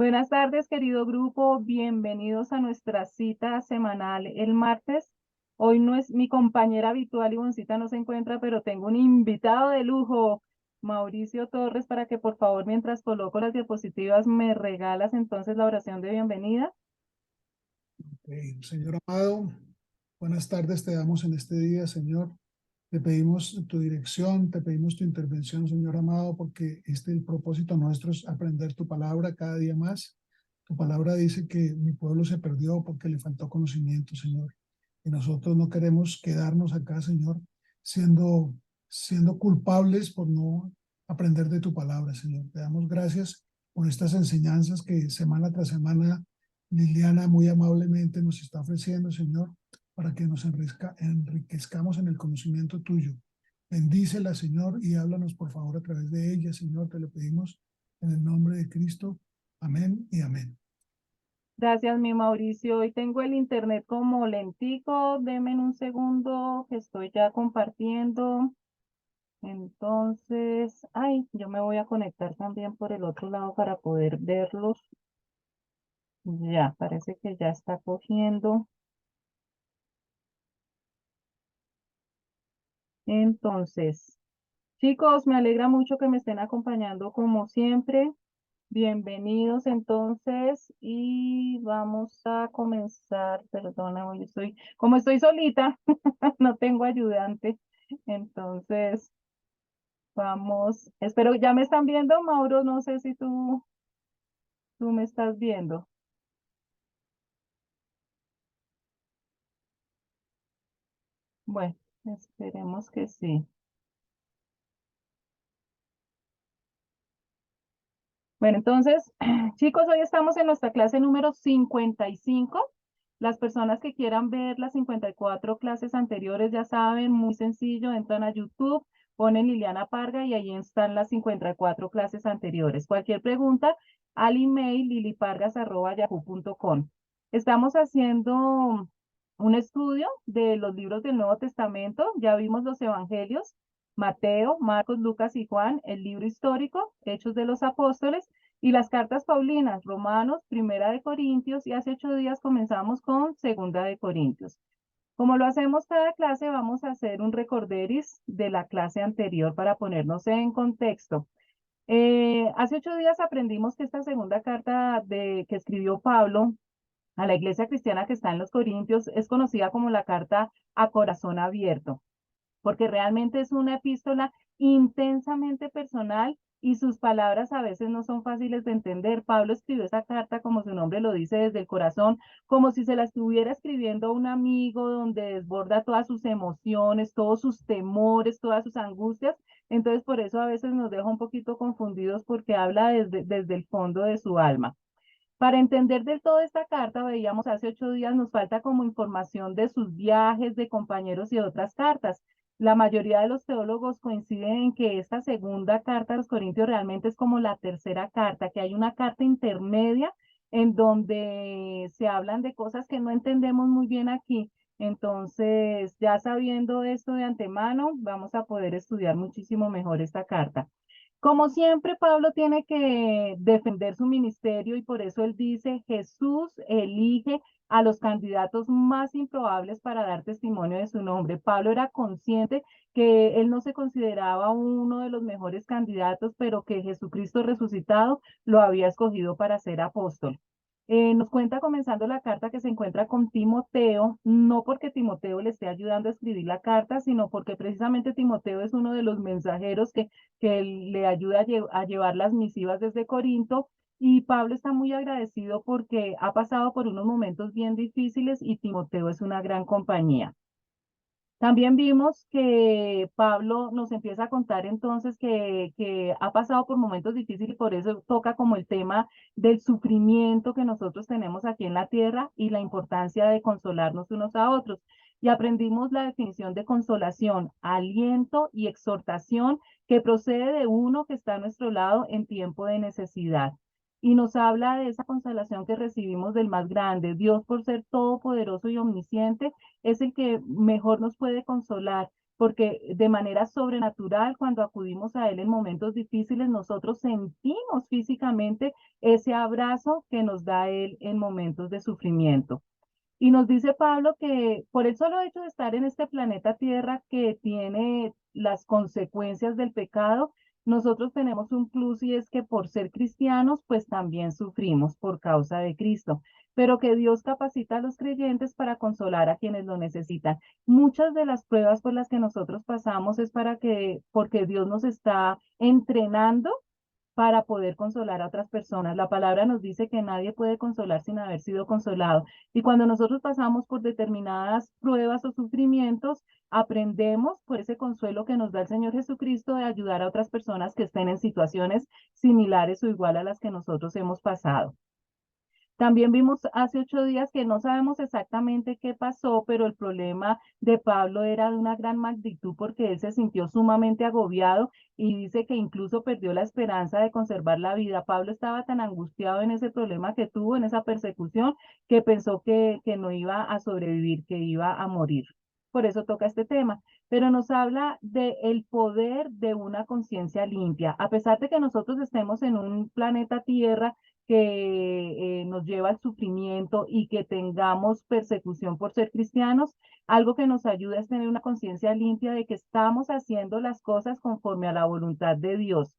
Buenas tardes, querido grupo. Bienvenidos a nuestra cita semanal el martes. Hoy no es mi compañera habitual, Ivoncita no se encuentra, pero tengo un invitado de lujo, Mauricio Torres, para que por favor, mientras coloco las diapositivas, me regalas entonces la oración de bienvenida. Señor amado, buenas tardes te damos en este día, Señor. Te pedimos tu dirección, te pedimos tu intervención, Señor amado, porque el propósito nuestro es aprender tu palabra cada día más. Tu palabra dice que mi pueblo se perdió porque le faltó conocimiento, Señor. Y nosotros no queremos quedarnos acá, Señor, siendo, siendo culpables por no aprender de tu palabra, Señor. Te damos gracias por estas enseñanzas que semana tras semana Liliana muy amablemente nos está ofreciendo, Señor, para que nos enriquezcamos en el conocimiento tuyo. Bendícela, Señor, y háblanos, por favor, a través de ella, Señor, te lo pedimos en el nombre de Cristo. Amén y amén. Gracias, mi Mauricio. Hoy tengo el internet como lentico. Deme un segundo que estoy ya compartiendo. Entonces, ay, yo me voy a conectar también por el otro lado para poder verlos. Ya, parece que ya está cogiendo. Entonces, chicos, me alegra mucho que me estén acompañando como siempre. Bienvenidos entonces y vamos a comenzar. Perdona, como estoy solita, no tengo ayudante. Entonces, vamos. Espero, ¿ya me están viendo, Mauro? No sé si tú me estás viendo. Bueno, esperemos que sí. Bueno, entonces, chicos, hoy estamos en nuestra clase número 55. Las personas que quieran ver las 54 clases anteriores, ya saben, muy sencillo, entran a YouTube, ponen Liliana Parga y ahí están las 54 clases anteriores. Cualquier pregunta al email lilipargas@yahoo.com. Estamos haciendo un estudio de los libros del Nuevo Testamento. Ya vimos los evangelios: Mateo, Marcos, Lucas y Juan, el libro histórico, Hechos de los Apóstoles, y las cartas paulinas, Romanos, Primera de Corintios, y hace 8 días comenzamos con Segunda de Corintios. Como lo hacemos cada clase, vamos a hacer un recorderis de la clase anterior para ponernos en contexto. Hace 8 días aprendimos que esta segunda carta que escribió Pablo a la iglesia cristiana que está en los Corintios es conocida como la carta a corazón abierto, porque realmente es una epístola intensamente personal y sus palabras a veces no son fáciles de entender. Pablo escribió esa carta, como su nombre lo dice, desde el corazón, como si se la estuviera escribiendo a un amigo, donde desborda todas sus emociones, todos sus temores, todas sus angustias. Entonces, por eso a veces nos deja un poquito confundidos porque habla desde el fondo de su alma. Para entender del todo esta carta, veíamos hace 8 días, nos falta como información de sus viajes, de compañeros y otras cartas. La mayoría de los teólogos coinciden en que esta segunda carta a los Corintios realmente es como la tercera carta, que hay una carta intermedia en donde se hablan de cosas que no entendemos muy bien aquí. Entonces, ya sabiendo esto de antemano, vamos a poder estudiar muchísimo mejor esta carta. Como siempre, Pablo tiene que defender su ministerio y por eso él dice, Jesús elige a los candidatos más improbables para dar testimonio de su nombre. Pablo era consciente que él no se consideraba uno de los mejores candidatos, pero que Jesucristo resucitado lo había escogido para ser apóstol. Nos cuenta comenzando la carta que se encuentra con Timoteo, no porque Timoteo le esté ayudando a escribir la carta, sino porque precisamente Timoteo es uno de los mensajeros que le ayuda a llevar las misivas desde Corinto. Y Pablo está muy agradecido porque ha pasado por unos momentos bien difíciles y Timoteo es una gran compañía. También vimos que Pablo nos empieza a contar entonces que ha pasado por momentos difíciles y por eso toca como el tema del sufrimiento que nosotros tenemos aquí en la tierra y la importancia de consolarnos unos a otros. Y aprendimos la definición de consolación: aliento y exhortación que procede de uno que está a nuestro lado en tiempo de necesidad. Y nos habla de esa consolación que recibimos del más grande. Dios, por ser todopoderoso y omnisciente, es el que mejor nos puede consolar, porque de manera sobrenatural, cuando acudimos a Él en momentos difíciles, nosotros sentimos físicamente ese abrazo que nos da Él en momentos de sufrimiento. Y nos dice Pablo que por el solo hecho de estar en este planeta Tierra que tiene las consecuencias del pecado, nosotros tenemos un plus y es que por ser cristianos, pues también sufrimos por causa de Cristo, pero que Dios capacita a los creyentes para consolar a quienes lo necesitan. Muchas de las pruebas por las que nosotros pasamos es porque Dios nos está entrenando para poder consolar a otras personas. La palabra nos dice que nadie puede consolar sin haber sido consolado. Y cuando nosotros pasamos por determinadas pruebas o sufrimientos, aprendemos por ese consuelo que nos da el Señor Jesucristo de ayudar a otras personas que estén en situaciones similares o igual a las que nosotros hemos pasado. También vimos hace 8 días que no sabemos exactamente qué pasó, pero el problema de Pablo era de una gran magnitud porque él se sintió sumamente agobiado y dice que incluso perdió la esperanza de conservar la vida. Pablo estaba tan angustiado en ese problema que tuvo, en esa persecución, que pensó que no iba a sobrevivir, que iba a morir. Por eso toca este tema, pero nos habla del poder de una conciencia limpia. A pesar de que nosotros estemos en un planeta Tierra, que nos lleva al sufrimiento y que tengamos persecución por ser cristianos, algo que nos ayuda es tener una conciencia limpia de que estamos haciendo las cosas conforme a la voluntad de Dios.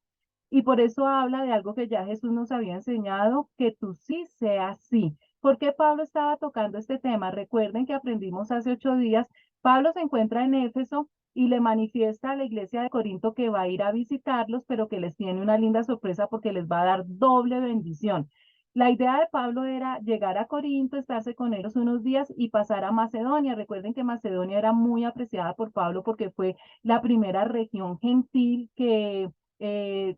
Y por eso habla de algo que ya Jesús nos había enseñado, que tú sí seas sí. ¿Por qué Pablo estaba tocando este tema? Recuerden que aprendimos hace 8 días, Pablo se encuentra en Éfeso y le manifiesta a la iglesia de Corinto que va a ir a visitarlos, pero que les tiene una linda sorpresa porque les va a dar doble bendición. La idea de Pablo era llegar a Corinto, estarse con ellos unos días y pasar a Macedonia. Recuerden que Macedonia era muy apreciada por Pablo porque fue la primera región gentil que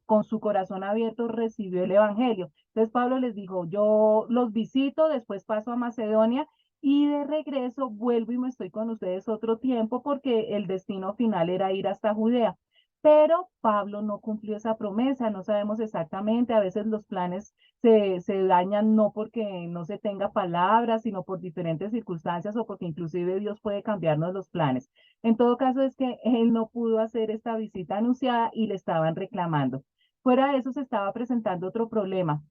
con su corazón abierto recibió el evangelio. Entonces Pablo les dijo, yo los visito, después paso a Macedonia y de regreso vuelvo y me estoy con ustedes otro tiempo porque el destino final era ir hasta Judea. Pero Pablo no cumplió esa promesa, no sabemos exactamente, a veces los planes se dañan no porque no se tenga palabras, sino por diferentes circunstancias o porque inclusive Dios puede cambiarnos los planes. En todo caso es que él no pudo hacer esta visita anunciada y le estaban reclamando. Fuera de eso se estaba presentando otro problema.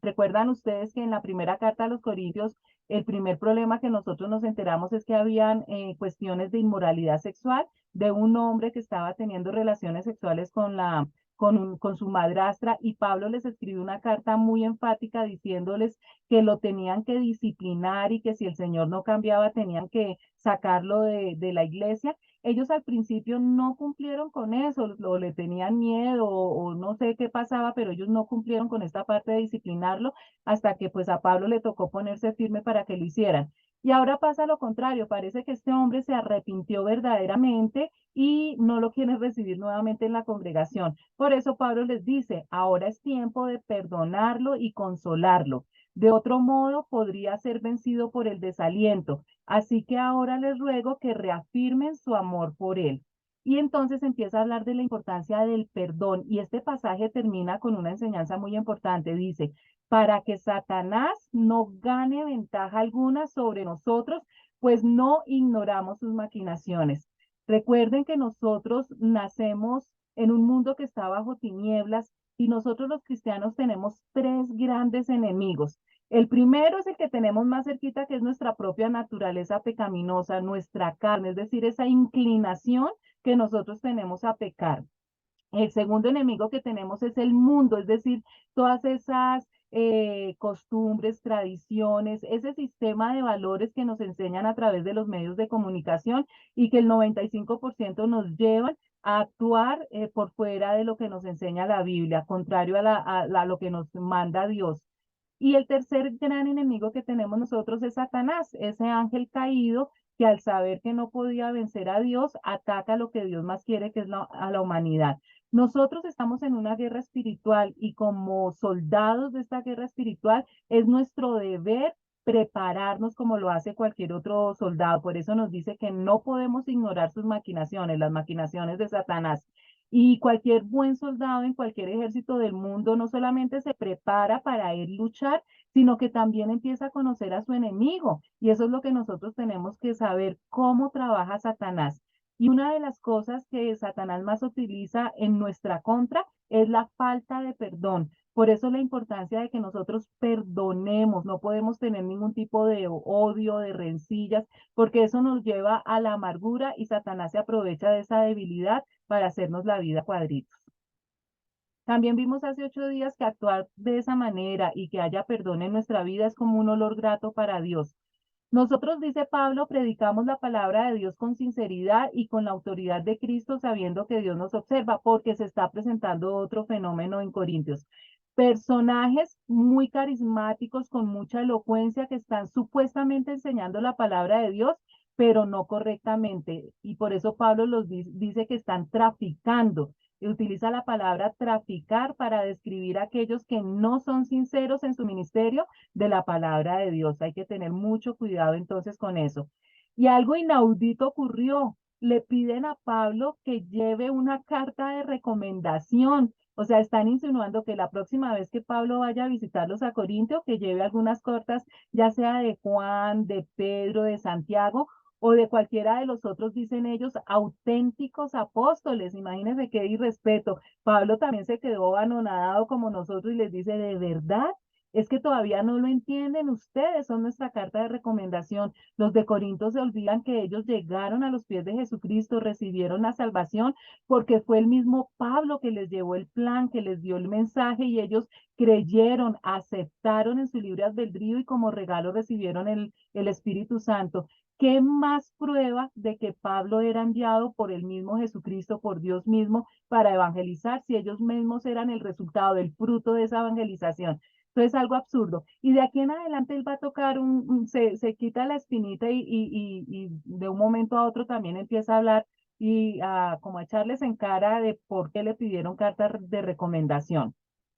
Recuerdan ustedes que en la primera carta a los Corintios, el primer problema que nosotros nos enteramos es que habían cuestiones de inmoralidad sexual de un hombre que estaba teniendo relaciones sexuales con su madrastra y Pablo les escribió una carta muy enfática diciéndoles que lo tenían que disciplinar y que si el Señor no cambiaba tenían que sacarlo de la iglesia. Ellos al principio no cumplieron con eso, o le tenían miedo, o no sé qué pasaba, pero ellos no cumplieron con esta parte de disciplinarlo hasta que pues a Pablo le tocó ponerse firme para que lo hicieran. Y ahora pasa lo contrario, parece que este hombre se arrepintió verdaderamente y no lo quieren recibir nuevamente en la congregación. Por eso Pablo les dice, ahora es tiempo de perdonarlo y consolarlo. De otro modo, podría ser vencido por el desaliento. Así que ahora les ruego que reafirmen su amor por él. Y entonces empieza a hablar de la importancia del perdón. Y este pasaje termina con una enseñanza muy importante. Dice, para que Satanás no gane ventaja alguna sobre nosotros, pues no ignoramos sus maquinaciones. Recuerden que nosotros nacemos en un mundo que está bajo tinieblas y nosotros los cristianos tenemos tres grandes enemigos. El primero es el que tenemos más cerquita, que es nuestra propia naturaleza pecaminosa, nuestra carne, es decir, esa inclinación que nosotros tenemos a pecar. El segundo enemigo que tenemos es el mundo, es decir, todas esas costumbres, tradiciones, ese sistema de valores que nos enseñan a través de los medios de comunicación y que el 95% nos llevan a actuar por fuera de lo que nos enseña la Biblia, contrario a lo que nos manda Dios. Y el tercer gran enemigo que tenemos nosotros es Satanás, ese ángel caído que al saber que no podía vencer a Dios, ataca lo que Dios más quiere, que es a la humanidad. Nosotros estamos en una guerra espiritual y como soldados de esta guerra espiritual es nuestro deber prepararnos como lo hace cualquier otro soldado. Por eso nos dice que no podemos ignorar sus maquinaciones, las maquinaciones de Satanás. Y cualquier buen soldado en cualquier ejército del mundo no solamente se prepara para ir luchar, sino que también empieza a conocer a su enemigo. Y eso es lo que nosotros tenemos que saber, cómo trabaja Satanás. Y una de las cosas que Satanás más utiliza en nuestra contra es la falta de perdón. Por eso la importancia de que nosotros perdonemos, no podemos tener ningún tipo de odio, de rencillas, porque eso nos lleva a la amargura y Satanás se aprovecha de esa debilidad para hacernos la vida cuadritos. También vimos hace 8 días que actuar de esa manera y que haya perdón en nuestra vida es como un olor grato para Dios. Nosotros, dice Pablo, predicamos la palabra de Dios con sinceridad y con la autoridad de Cristo, sabiendo que Dios nos observa, porque se está presentando otro fenómeno en Corintios. Personajes muy carismáticos, con mucha elocuencia, que están supuestamente enseñando la palabra de Dios, pero no correctamente. Y por eso Pablo los dice que están traficando. Y utiliza la palabra traficar para describir a aquellos que no son sinceros en su ministerio de la palabra de Dios. Hay que tener mucho cuidado entonces con eso. Y algo inaudito ocurrió. Le piden a Pablo que lleve una carta de recomendación. O sea, están insinuando que la próxima vez que Pablo vaya a visitarlos a Corintio, que lleve algunas cartas, ya sea de Juan, de Pedro, de Santiago o de cualquiera de los otros, dicen ellos, auténticos apóstoles. Imagínense qué irrespeto. Pablo también se quedó anonadado como nosotros y les dice, ¿de verdad? Es que todavía no lo entienden ustedes, son nuestra carta de recomendación. Los de Corinto se olvidan que ellos llegaron a los pies de Jesucristo, recibieron la salvación, porque fue el mismo Pablo que les llevó el plan, que les dio el mensaje y ellos creyeron, aceptaron en su libre albedrío y como regalo recibieron el Espíritu Santo. ¿Qué más prueba de que Pablo era enviado por el mismo Jesucristo, por Dios mismo, para evangelizar, si ellos mismos eran el resultado del fruto de esa evangelización? Entonces, algo absurdo. Y de aquí en adelante él va a tocar se quita la espinita y de un momento a otro también empieza a hablar y a como a echarles en cara de por qué le pidieron carta de recomendación.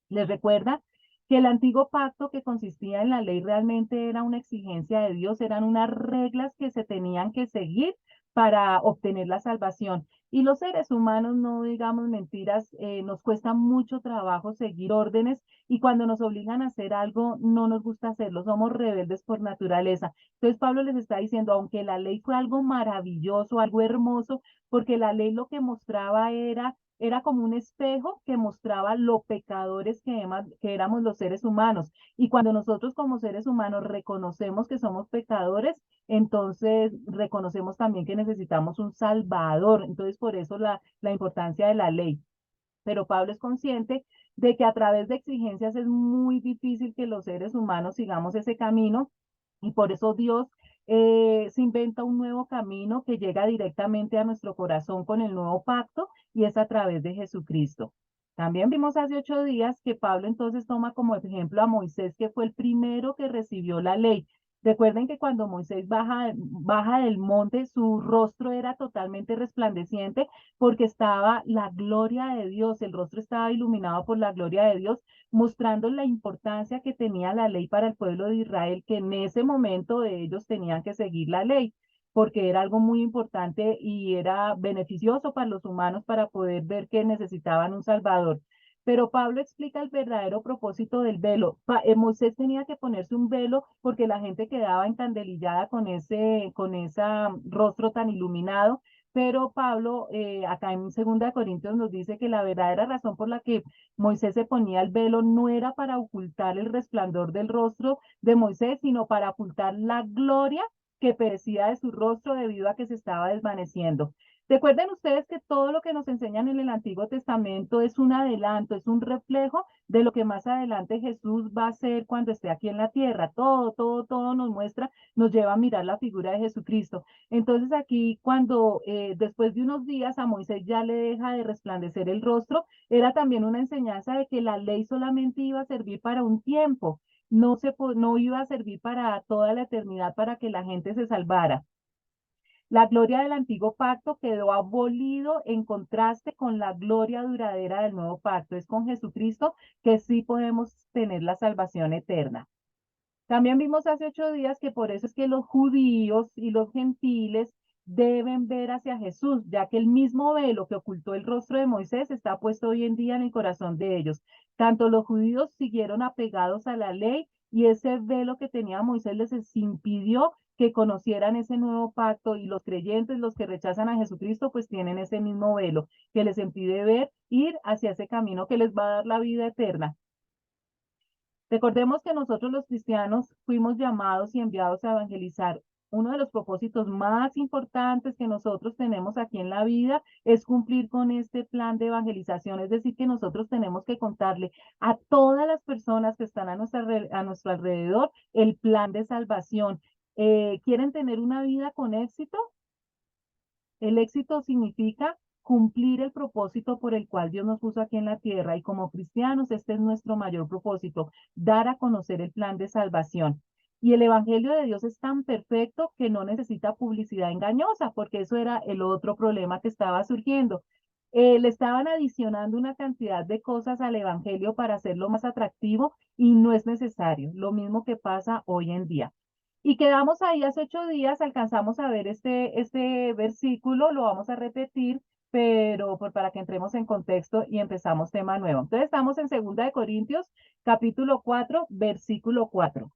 Les recuerda que el antiguo pacto, que consistía en la ley, realmente era una exigencia de Dios, eran unas reglas que se tenían que seguir para obtener la salvación. Y los seres humanos, no digamos mentiras, nos cuesta mucho trabajo seguir órdenes y cuando nos obligan a hacer algo, no nos gusta hacerlo, somos rebeldes por naturaleza. Entonces Pablo les está diciendo, aunque la ley fue algo maravilloso, algo hermoso, porque la ley lo que mostraba era como un espejo que mostraba lo pecadores que éramos los seres humanos. Y cuando nosotros como seres humanos reconocemos que somos pecadores, entonces reconocemos también que necesitamos un salvador. Entonces, por eso la importancia de la ley. Pero Pablo es consciente de que a través de exigencias es muy difícil que los seres humanos sigamos ese camino y por eso Dios se inventa un nuevo camino que llega directamente a nuestro corazón con el nuevo pacto y es a través de Jesucristo. También vimos hace 8 días que Pablo entonces toma como ejemplo a Moisés, que fue el primero que recibió la ley. Recuerden que cuando Moisés baja del monte, su rostro era totalmente resplandeciente porque estaba la gloria de Dios, el rostro estaba iluminado por la gloria de Dios, mostrando la importancia que tenía la ley para el pueblo de Israel, que en ese momento de ellos tenían que seguir la ley, porque era algo muy importante y era beneficioso para los humanos para poder ver que necesitaban un Salvador. Pero Pablo explica el verdadero propósito del velo. Moisés tenía que ponerse un velo porque la gente quedaba encandelillada con ese rostro tan iluminado, pero Pablo, acá en 2 Corintios nos dice que la verdadera razón por la que Moisés se ponía el velo no era para ocultar el resplandor del rostro de Moisés, sino para ocultar la gloria que perecía de su rostro debido a que se estaba desvaneciendo. Recuerden ustedes que todo lo que nos enseñan en el Antiguo Testamento es un adelanto, es un reflejo de lo que más adelante Jesús va a hacer cuando esté aquí en la tierra. Todo nos muestra, nos lleva a mirar la figura de Jesucristo. Entonces aquí cuando después de unos días a Moisés ya le deja de resplandecer el rostro, era también una enseñanza de que la ley solamente iba a servir para un tiempo, no iba a servir para toda la eternidad para que la gente se salvara. La gloria del antiguo pacto quedó abolido en contraste con la gloria duradera del nuevo pacto. Es con Jesucristo que sí podemos tener la salvación eterna. También vimos hace 8 días que por eso es que los judíos y los gentiles deben ver hacia Jesús, ya que el mismo velo que ocultó el rostro de Moisés está puesto hoy en día en el corazón de ellos. Tanto los judíos siguieron apegados a la ley y ese velo que tenía Moisés les impidió que conocieran ese nuevo pacto, y los creyentes, los que rechazan a Jesucristo, pues tienen ese mismo velo que les impide ver, ir hacia ese camino que les va a dar la vida eterna. Recordemos que nosotros los cristianos fuimos llamados y enviados a evangelizar. Uno de los propósitos más importantes que nosotros tenemos aquí en la vida es cumplir con este plan de evangelización, es decir, que nosotros tenemos que contarle a todas las personas que están a nuestro alrededor el plan de salvación. ¿Quieren tener una vida con éxito? El éxito significa cumplir el propósito por el cual Dios nos puso aquí en la tierra, y como cristianos este es nuestro mayor propósito, dar a conocer el plan de salvación. Y el evangelio de Dios es tan perfecto que no necesita publicidad engañosa, porque eso era el otro problema que estaba surgiendo. Le estaban adicionando una cantidad de cosas al evangelio para hacerlo más atractivo, y no es necesario. Lo mismo que pasa hoy en día. Y quedamos ahí hace 8 días, alcanzamos a ver este versículo, lo vamos a repetir, pero para que entremos en contexto y empezamos tema nuevo. Entonces estamos en 2 Corintios, capítulo 4, versículo 4.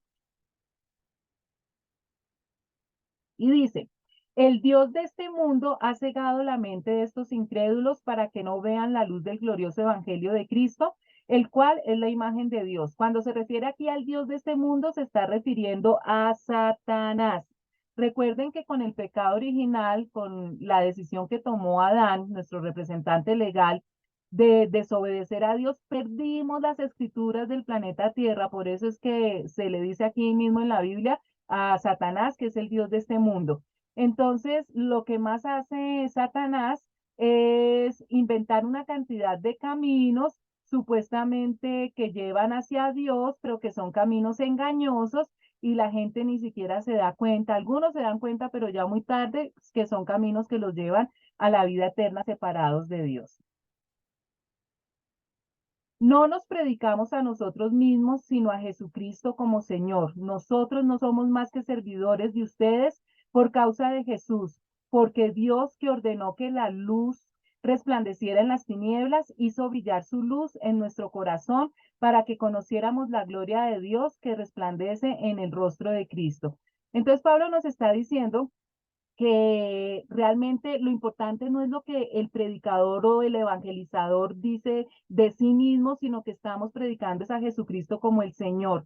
Y dice, el Dios de este mundo ha cegado la mente de estos incrédulos para que no vean la luz del glorioso evangelio de Cristo, el cual es la imagen de Dios. Cuando se refiere aquí al Dios de este mundo, se está refiriendo a Satanás. Recuerden que con el pecado original, con la decisión que tomó Adán, nuestro representante legal, de desobedecer a Dios, perdimos las escrituras del planeta Tierra. Por eso es que se le dice aquí mismo en la Biblia a Satanás, que es el Dios de este mundo. Entonces, lo que más hace Satanás es inventar una cantidad de caminos supuestamente que llevan hacia Dios, pero que son caminos engañosos, y la gente ni siquiera se da cuenta. Algunos se dan cuenta, pero ya muy tarde, que son caminos que los llevan a la vida eterna separados de Dios. No nos predicamos a nosotros mismos, sino a Jesucristo como Señor. Nosotros no somos más que servidores de ustedes por causa de Jesús, porque Dios, que ordenó que la luz resplandeciera en las tinieblas, hizo brillar su luz en nuestro corazón para que conociéramos la gloria de Dios que resplandece en el rostro de Cristo. Entonces Pablo nos está diciendo que realmente lo importante no es lo que el predicador o el evangelizador dice de sí mismo, sino que estamos predicando es a Jesucristo como el Señor.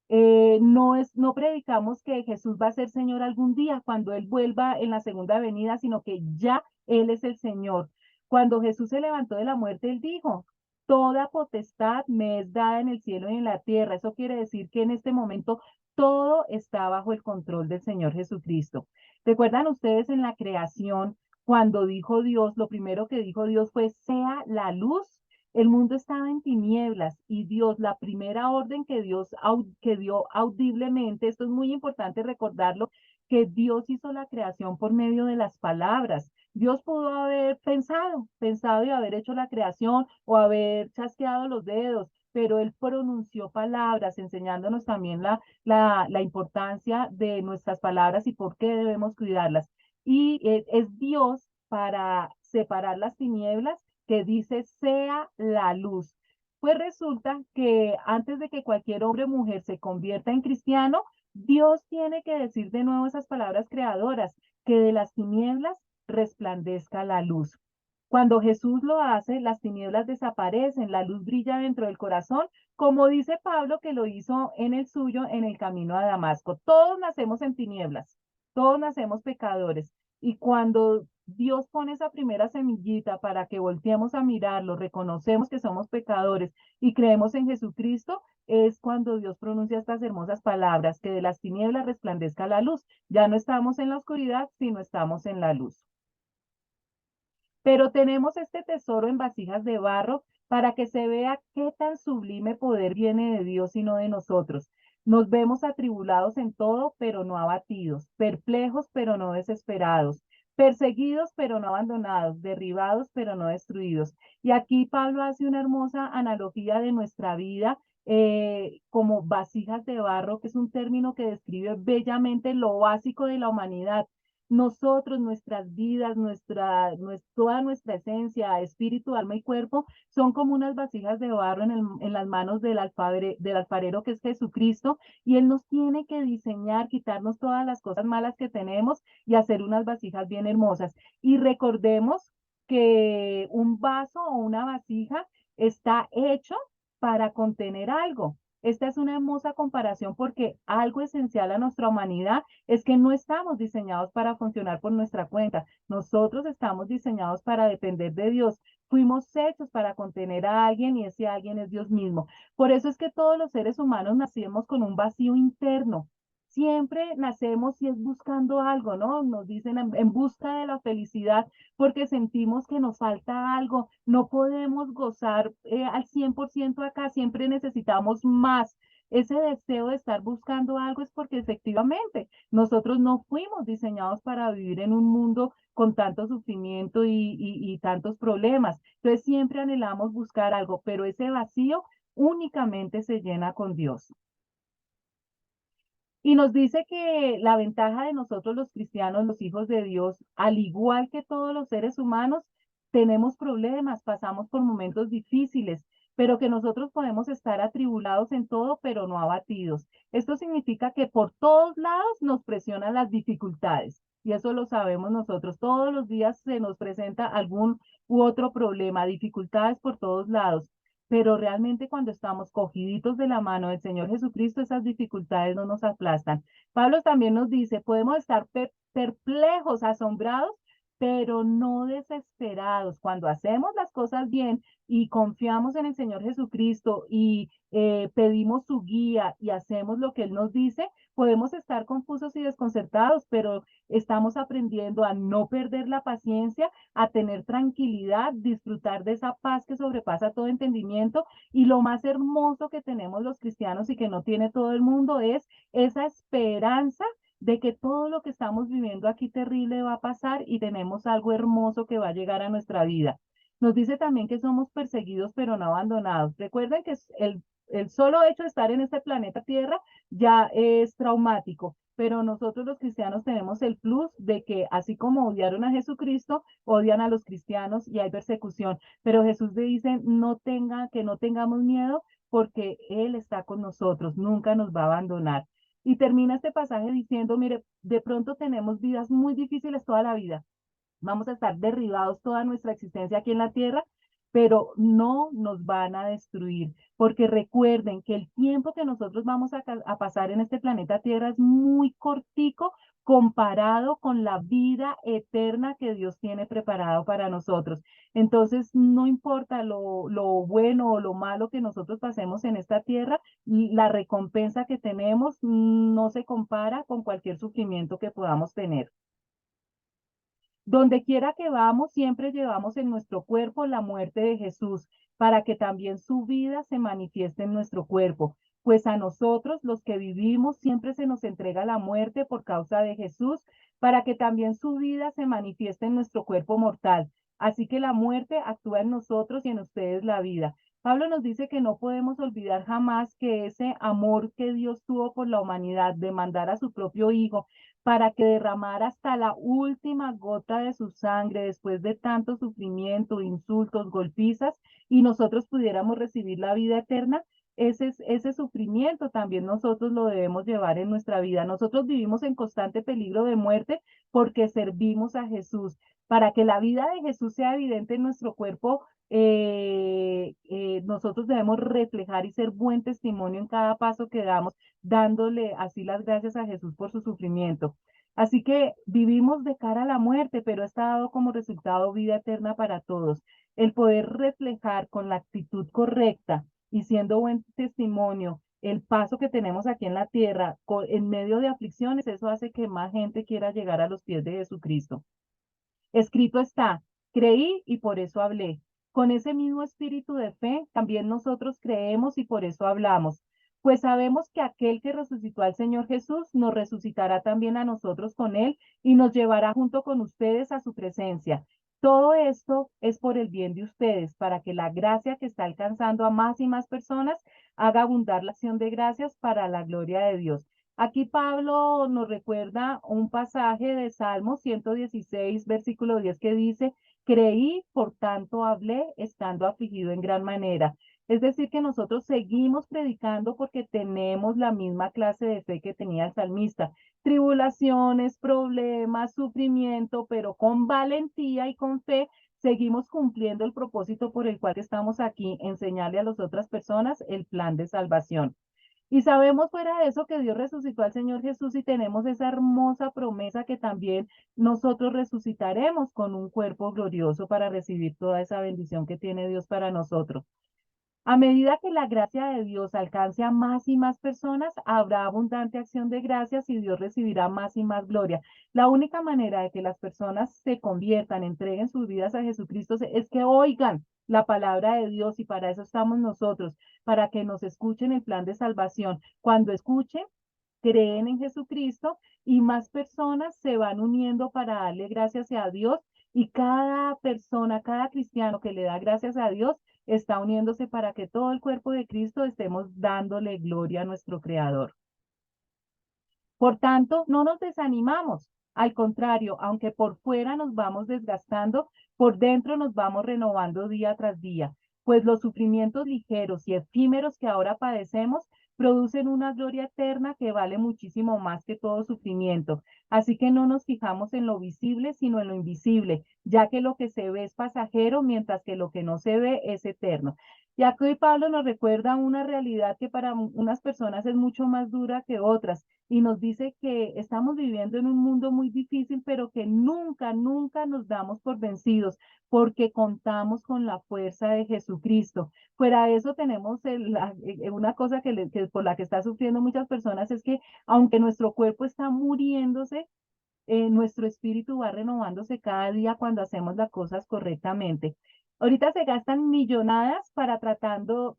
No predicamos que Jesús va a ser Señor algún día cuando Él vuelva en la segunda venida, sino que ya Él es el Señor. Cuando Jesús se levantó de la muerte, Él dijo, toda potestad me es dada en el cielo y en la tierra. Eso quiere decir que en este momento todo está bajo el control del Señor Jesucristo. ¿Recuerdan ustedes en la creación, cuando dijo Dios, lo primero que dijo Dios fue, sea la luz? El mundo estaba en tinieblas, y Dios, la primera orden que Dios que dio audiblemente, esto es muy importante recordarlo, que Dios hizo la creación por medio de las palabras. Dios pudo haber pensado y haber hecho la creación o haber chasqueado los dedos, pero Él pronunció palabras, enseñándonos también la importancia de nuestras palabras y por qué debemos cuidarlas. Y es Dios para separar las tinieblas que dice sea la luz. Pues resulta que antes de que cualquier hombre o mujer se convierta en cristiano, Dios tiene que decir de nuevo esas palabras creadoras, que de las tinieblas resplandezca la luz. Cuando Jesús lo hace, las tinieblas desaparecen, la luz brilla dentro del corazón, como dice Pablo que lo hizo en el suyo en el camino a Damasco. Todos nacemos en tinieblas, todos nacemos pecadores. Y cuando Dios pone esa primera semillita para que volteemos a mirarlo, reconocemos que somos pecadores y creemos en Jesucristo, es cuando Dios pronuncia estas hermosas palabras, que de las tinieblas resplandezca la luz. Ya no estamos en la oscuridad, sino estamos en la luz. Pero tenemos este tesoro en vasijas de barro para que se vea qué tan sublime poder viene de Dios y no de nosotros. Nos vemos atribulados en todo, pero no abatidos, perplejos, pero no desesperados, perseguidos, pero no abandonados, derribados, pero no destruidos. Y aquí Pablo hace una hermosa analogía de nuestra vida como vasijas de barro, que es un término que describe bellamente lo básico de la humanidad. Nosotros, nuestras vidas, toda nuestra esencia, espíritu, alma y cuerpo, son como unas vasijas de barro en las manos del alfarero que es Jesucristo, y Él nos tiene que diseñar, quitarnos todas las cosas malas que tenemos y hacer unas vasijas bien hermosas. Y recordemos que un vaso o una vasija está hecho para contener algo. Esta es una hermosa comparación porque algo esencial a nuestra humanidad es que no estamos diseñados para funcionar por nuestra cuenta. Nosotros estamos diseñados para depender de Dios. Fuimos hechos para contener a alguien y ese alguien es Dios mismo. Por eso es que todos los seres humanos nacimos con un vacío interno. Siempre nacemos y es buscando algo, ¿no? Nos dicen en busca de la felicidad porque sentimos que nos falta algo, no podemos gozar al 100% acá, siempre necesitamos más. Ese deseo de estar buscando algo es porque efectivamente nosotros no fuimos diseñados para vivir en un mundo con tanto sufrimiento y tantos problemas. Entonces siempre anhelamos buscar algo, pero ese vacío únicamente se llena con Dios. Y nos dice que la ventaja de nosotros los cristianos, los hijos de Dios, al igual que todos los seres humanos, tenemos problemas, pasamos por momentos difíciles, pero que nosotros podemos estar atribulados en todo, pero no abatidos. Esto significa que por todos lados nos presionan las dificultades. Y eso lo sabemos nosotros. Todos los días se nos presenta algún u otro problema, dificultades por todos lados, pero realmente cuando estamos cogiditos de la mano del Señor Jesucristo, esas dificultades no nos aplastan. Pablo también nos dice, podemos estar perplejos, asombrados, pero no desesperados. Cuando hacemos las cosas bien y confiamos en el Señor Jesucristo y pedimos su guía y hacemos lo que Él nos dice, podemos estar confusos y desconcertados, pero estamos aprendiendo a no perder la paciencia, a tener tranquilidad, disfrutar de esa paz que sobrepasa todo entendimiento. Y lo más hermoso que tenemos los cristianos y que no tiene todo el mundo es esa esperanza de que todo lo que estamos viviendo aquí terrible va a pasar y tenemos algo hermoso que va a llegar a nuestra vida. Nos dice también que somos perseguidos pero no abandonados. Recuerden que el solo hecho de estar en este planeta Tierra ya es traumático, pero nosotros los cristianos tenemos el plus de que así como odiaron a Jesucristo, odian a los cristianos y hay persecución. Pero Jesús le dice, que no tengamos miedo porque Él está con nosotros, nunca nos va a abandonar. Y termina este pasaje diciendo, mire, de pronto tenemos vidas muy difíciles toda la vida, vamos a estar derribados toda nuestra existencia aquí en la tierra, pero no nos van a destruir, porque recuerden que el tiempo que nosotros vamos a pasar en este planeta Tierra es muy cortico comparado con la vida eterna que Dios tiene preparado para nosotros. Entonces, no importa lo bueno o lo malo que nosotros pasemos en esta tierra, la recompensa que tenemos no se compara con cualquier sufrimiento que podamos tener. Donde quiera que vamos, siempre llevamos en nuestro cuerpo la muerte de Jesús, para que también su vida se manifieste en nuestro cuerpo. Pues a nosotros, los que vivimos, siempre se nos entrega la muerte por causa de Jesús, para que también su vida se manifieste en nuestro cuerpo mortal. Así que la muerte actúa en nosotros y en ustedes la vida. Pablo nos dice que no podemos olvidar jamás que ese amor que Dios tuvo por la humanidad de mandar a su propio Hijo para que derramara hasta la última gota de su sangre después de tanto sufrimiento, insultos, golpizas, y nosotros pudiéramos recibir la vida eterna, ese sufrimiento también nosotros lo debemos llevar en nuestra vida. Nosotros vivimos en constante peligro de muerte porque servimos a Jesús. Para que la vida de Jesús sea evidente en nuestro cuerpo, nosotros debemos reflejar y ser buen testimonio en cada paso que damos, dándole así las gracias a Jesús por su sufrimiento. Así que vivimos de cara a la muerte, pero está dado como resultado vida eterna para todos. El poder reflejar con la actitud correcta y siendo buen testimonio el paso que tenemos aquí en la tierra en medio de aflicciones, eso hace que más gente quiera llegar a los pies de Jesucristo. Escrito está, creí y por eso hablé. Con ese mismo espíritu de fe, también nosotros creemos y por eso hablamos, pues sabemos que aquel que resucitó al Señor Jesús nos resucitará también a nosotros con él y nos llevará junto con ustedes a su presencia. Todo esto es por el bien de ustedes, para que la gracia que está alcanzando a más y más personas haga abundar la acción de gracias para la gloria de Dios. Aquí Pablo nos recuerda un pasaje de Salmo 116, versículo 10, que dice, creí, por tanto hablé, estando afligido en gran manera. Es decir, que nosotros seguimos predicando porque tenemos la misma clase de fe que tenía el salmista. Tribulaciones, problemas, sufrimiento, pero con valentía y con fe seguimos cumpliendo el propósito por el cual estamos aquí, enseñarle a las otras personas el plan de salvación. Y sabemos fuera de eso que Dios resucitó al Señor Jesús y tenemos esa hermosa promesa que también nosotros resucitaremos con un cuerpo glorioso para recibir toda esa bendición que tiene Dios para nosotros. A medida que la gracia de Dios alcance a más y más personas, habrá abundante acción de gracias y Dios recibirá más y más gloria. La única manera de que las personas se conviertan, entreguen sus vidas a Jesucristo, es que oigan la palabra de Dios y para eso estamos nosotros, para que nos escuchen el plan de salvación. Cuando escuchen, creen en Jesucristo y más personas se van uniendo para darle gracias a Dios y cada persona, cada cristiano que le da gracias a Dios, está uniéndose para que todo el cuerpo de Cristo estemos dándole gloria a nuestro Creador. Por tanto, no nos desanimamos. Al contrario, aunque por fuera nos vamos desgastando, por dentro nos vamos renovando día tras día, pues los sufrimientos ligeros y efímeros que ahora padecemos producen una gloria eterna que vale muchísimo más que todo sufrimiento. Así que no nos fijamos en lo visible, sino en lo invisible, ya que lo que se ve es pasajero, mientras que lo que no se ve es eterno. Y aquí Pablo nos recuerda una realidad que para unas personas es mucho más dura que otras y nos dice que estamos viviendo en un mundo muy difícil, pero que nunca, nunca nos damos por vencidos porque contamos con la fuerza de Jesucristo. Fuera de eso tenemos una cosa que por la que está sufriendo muchas personas es que aunque nuestro cuerpo está muriéndose, nuestro espíritu va renovándose cada día cuando hacemos las cosas correctamente. Ahorita se gastan millonadas para tratando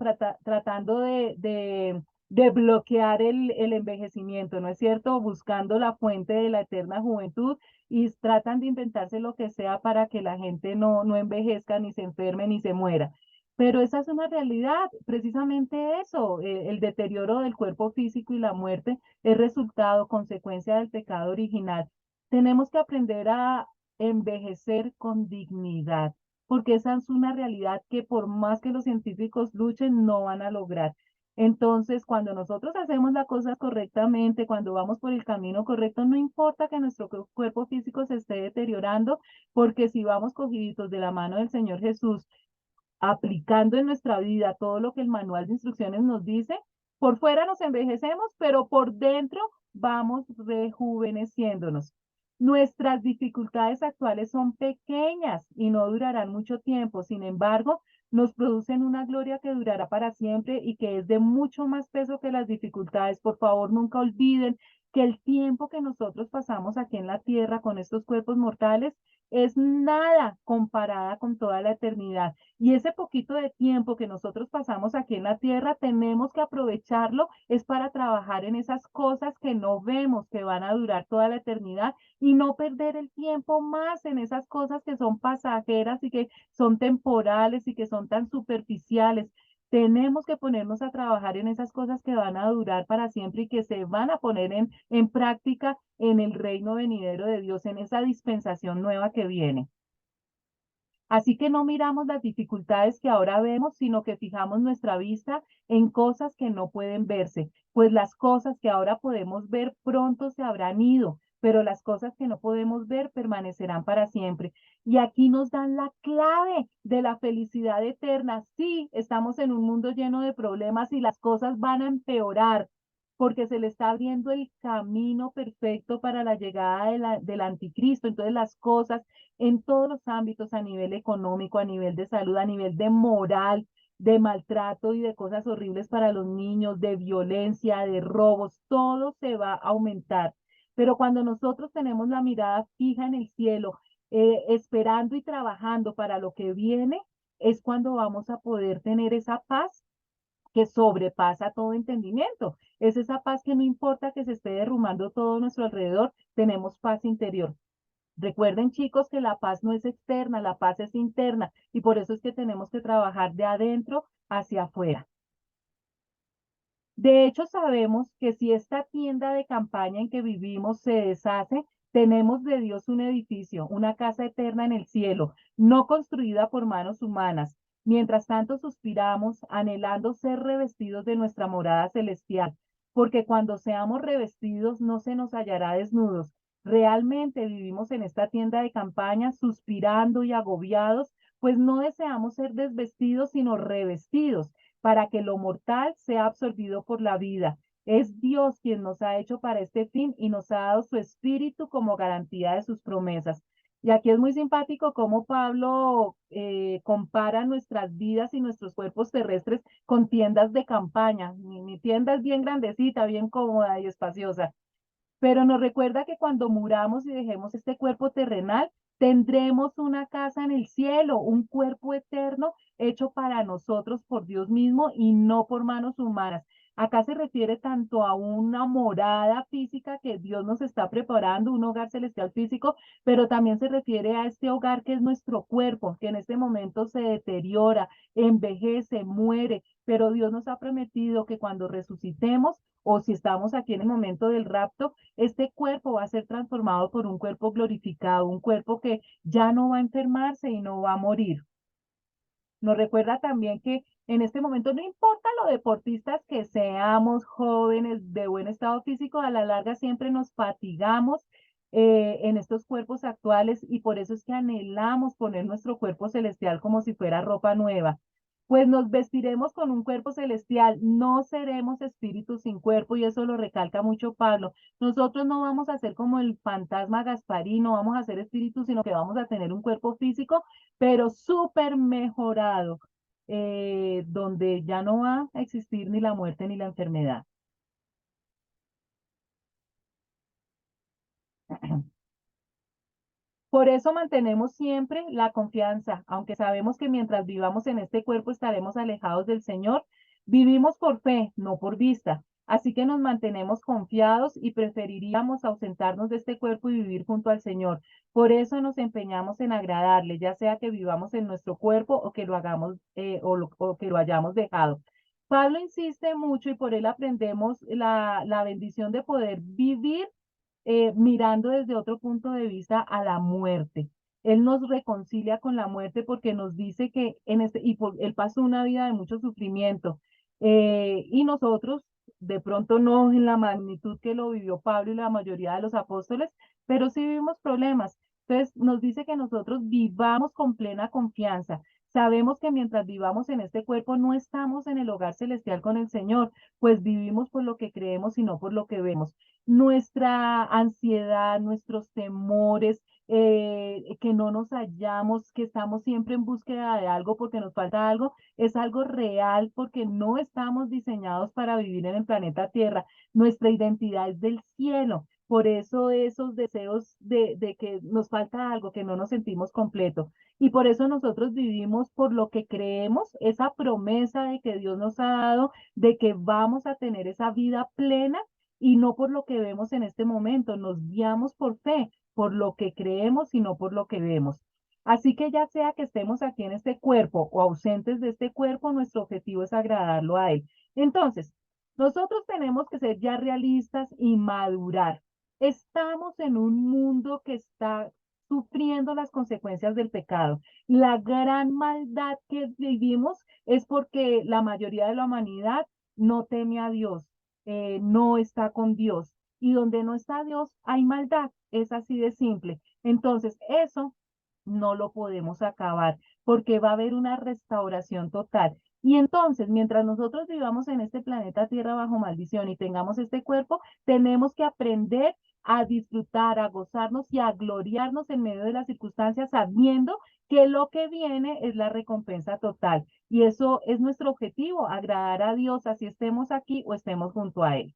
de bloquear el envejecimiento, ¿no es cierto? Buscando la fuente de la eterna juventud y tratan de inventarse lo que sea para que la gente no envejezca, ni se enferme, ni se muera. Pero esa es una realidad, precisamente eso, el deterioro del cuerpo físico y la muerte es resultado, consecuencia del pecado original. Tenemos que aprender a envejecer con dignidad, porque esa es una realidad que por más que los científicos luchen, no van a lograr. Entonces, cuando nosotros hacemos las cosas correctamente, cuando vamos por el camino correcto, no importa que nuestro cuerpo físico se esté deteriorando, porque si vamos cogiditos de la mano del Señor Jesús, aplicando en nuestra vida todo lo que el manual de instrucciones nos dice, por fuera nos envejecemos, pero por dentro vamos rejuveneciéndonos. Nuestras dificultades actuales son pequeñas y no durarán mucho tiempo. Sin embargo, nos producen una gloria que durará para siempre y que es de mucho más peso que las dificultades. Por favor, nunca olviden que el tiempo que nosotros pasamos aquí en la tierra con estos cuerpos mortales es nada comparada con toda la eternidad. Y ese poquito de tiempo que nosotros pasamos aquí en la tierra, tenemos que aprovecharlo, es para trabajar en esas cosas que no vemos, que van a durar toda la eternidad y no perder el tiempo más en esas cosas que son pasajeras y que son temporales y que son tan superficiales. Tenemos que ponernos a trabajar en esas cosas que van a durar para siempre y que se van a poner en práctica en el reino venidero de Dios, en esa dispensación nueva que viene. Así que no miramos las dificultades que ahora vemos, sino que fijamos nuestra vista en cosas que no pueden verse, pues las cosas que ahora podemos ver pronto se habrán ido, pero las cosas que no podemos ver permanecerán para siempre. Y aquí nos dan la clave de la felicidad eterna. Sí, estamos en un mundo lleno de problemas y las cosas van a empeorar, porque se le está abriendo el camino perfecto para la llegada del anticristo. Entonces las cosas en todos los ámbitos, a nivel económico, a nivel de salud, a nivel de moral, de maltrato y de cosas horribles para los niños, de violencia, de robos, todo se va a aumentar. Pero cuando nosotros tenemos la mirada fija en el cielo, esperando y trabajando para lo que viene, es cuando vamos a poder tener esa paz que sobrepasa todo entendimiento. Es esa paz que no importa que se esté derrumbando todo nuestro alrededor, tenemos paz interior. Recuerden, chicos, que la paz no es externa, la paz es interna y por eso es que tenemos que trabajar de adentro hacia afuera. De hecho, sabemos que si esta tienda de campaña en que vivimos se deshace, tenemos de Dios un edificio, una casa eterna en el cielo, no construida por manos humanas. Mientras tanto, suspiramos, anhelando ser revestidos de nuestra morada celestial, porque cuando seamos revestidos no se nos hallará desnudos. Realmente vivimos en esta tienda de campaña, suspirando y agobiados, pues no deseamos ser desvestidos, sino revestidos para que lo mortal sea absorbido por la vida. Es Dios quien nos ha hecho para este fin y nos ha dado su espíritu como garantía de sus promesas. Y aquí es muy simpático cómo Pablo compara nuestras vidas y nuestros cuerpos terrestres con tiendas de campaña. Mi tienda es bien grandecita, bien cómoda y espaciosa, pero nos recuerda que cuando muramos y dejemos este cuerpo terrenal, tendremos una casa en el cielo, un cuerpo eterno hecho para nosotros por Dios mismo y no por manos humanas. Acá se refiere tanto a una morada física que Dios nos está preparando, un hogar celestial físico, pero también se refiere a este hogar que es nuestro cuerpo, que en este momento se deteriora, envejece, muere, pero Dios nos ha prometido que cuando resucitemos o si estamos aquí en el momento del rapto, este cuerpo va a ser transformado por un cuerpo glorificado, un cuerpo que ya no va a enfermarse y no va a morir. Nos recuerda también que en este momento no importa lo deportistas que seamos, jóvenes de buen estado físico, a la larga siempre nos fatigamos en estos cuerpos actuales y por eso es que anhelamos poner nuestro cuerpo celestial como si fuera ropa nueva. Pues nos vestiremos con un cuerpo celestial, no seremos espíritus sin cuerpo y eso lo recalca mucho Pablo. Nosotros no vamos a ser como el fantasma Gasparín, no vamos a ser espíritus, sino que vamos a tener un cuerpo físico pero súper mejorado, donde ya no va a existir ni la muerte ni la enfermedad. Por eso mantenemos siempre la confianza, aunque sabemos que mientras vivamos en este cuerpo estaremos alejados del Señor, vivimos por fe, no por vista. Así que nos mantenemos confiados y preferiríamos ausentarnos de este cuerpo y vivir junto al Señor. Por eso nos empeñamos en agradarle, ya sea que vivamos en nuestro cuerpo o que lo hagamos o que lo hayamos dejado. Pablo insiste mucho y por él aprendemos la bendición de poder vivir mirando desde otro punto de vista a la muerte. Él nos reconcilia con la muerte porque nos dice que él pasó una vida de mucho sufrimiento y nosotros, de pronto no en la magnitud que lo vivió Pablo y la mayoría de los apóstoles, pero sí vivimos problemas. Entonces nos dice que nosotros vivamos con plena confianza. Sabemos que mientras vivamos en este cuerpo no estamos en el hogar celestial con el Señor, pues vivimos por lo que creemos y no por lo que vemos nuestra ansiedad, nuestros temores, que no nos hallamos, que estamos siempre en búsqueda de algo porque nos falta algo, es algo real porque no estamos diseñados para vivir en el planeta Tierra. Nuestra identidad es del cielo. Por eso esos deseos de que nos falta algo, que no nos sentimos completos. Y por eso nosotros vivimos por lo que creemos, esa promesa de que Dios nos ha dado, de que vamos a tener esa vida plena y no por lo que vemos en este momento. Nos guiamos por fe, por lo que creemos y no por lo que vemos. Así que ya sea que estemos aquí en este cuerpo o ausentes de este cuerpo, nuestro objetivo es agradarlo a Él. Entonces, nosotros tenemos que ser ya realistas y madurar. Estamos en un mundo que está sufriendo las consecuencias del pecado. La gran maldad que vivimos es porque la mayoría de la humanidad no teme a Dios, no está con Dios. Y donde no está Dios, hay maldad. Es así de simple. Entonces, eso no lo podemos acabar porque va a haber una restauración total. Y entonces, mientras nosotros vivamos en este planeta Tierra bajo maldición y tengamos este cuerpo, tenemos que aprender a disfrutar, a gozarnos y a gloriarnos en medio de las circunstancias, sabiendo que lo que viene es la recompensa total. Y eso es nuestro objetivo, agradar a Dios, así estemos aquí o estemos junto a Él.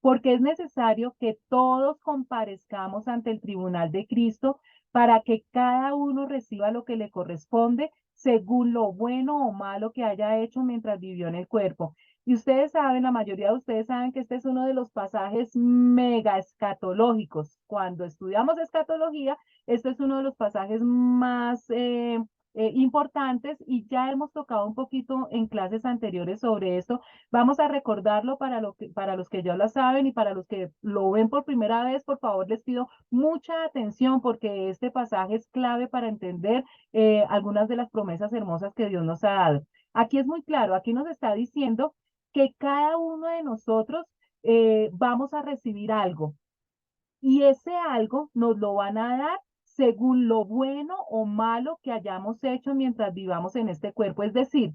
Porque es necesario que todos comparezcamos ante el tribunal de Cristo para que cada uno reciba lo que le corresponde según lo bueno o malo que haya hecho mientras vivió en el cuerpo. Y ustedes saben, la mayoría de ustedes saben que este es uno de los pasajes mega escatológicos. Cuando estudiamos escatología, este es uno de los pasajes más importantes y ya hemos tocado un poquito en clases anteriores sobre esto. Vamos a recordarlo para los que ya lo saben y para los que lo ven por primera vez, por favor, les pido mucha atención porque este pasaje es clave para entender algunas de las promesas hermosas que Dios nos ha dado. Aquí es muy claro, aquí nos está diciendo que cada uno de nosotros vamos a recibir algo y ese algo nos lo van a dar según lo bueno o malo que hayamos hecho mientras vivamos en este cuerpo. Es decir,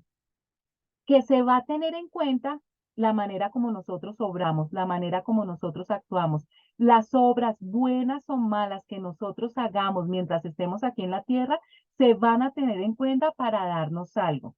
que se va a tener en cuenta la manera como nosotros obramos, la manera como nosotros actuamos. Las obras buenas o malas que nosotros hagamos mientras estemos aquí en la tierra se van a tener en cuenta para darnos algo.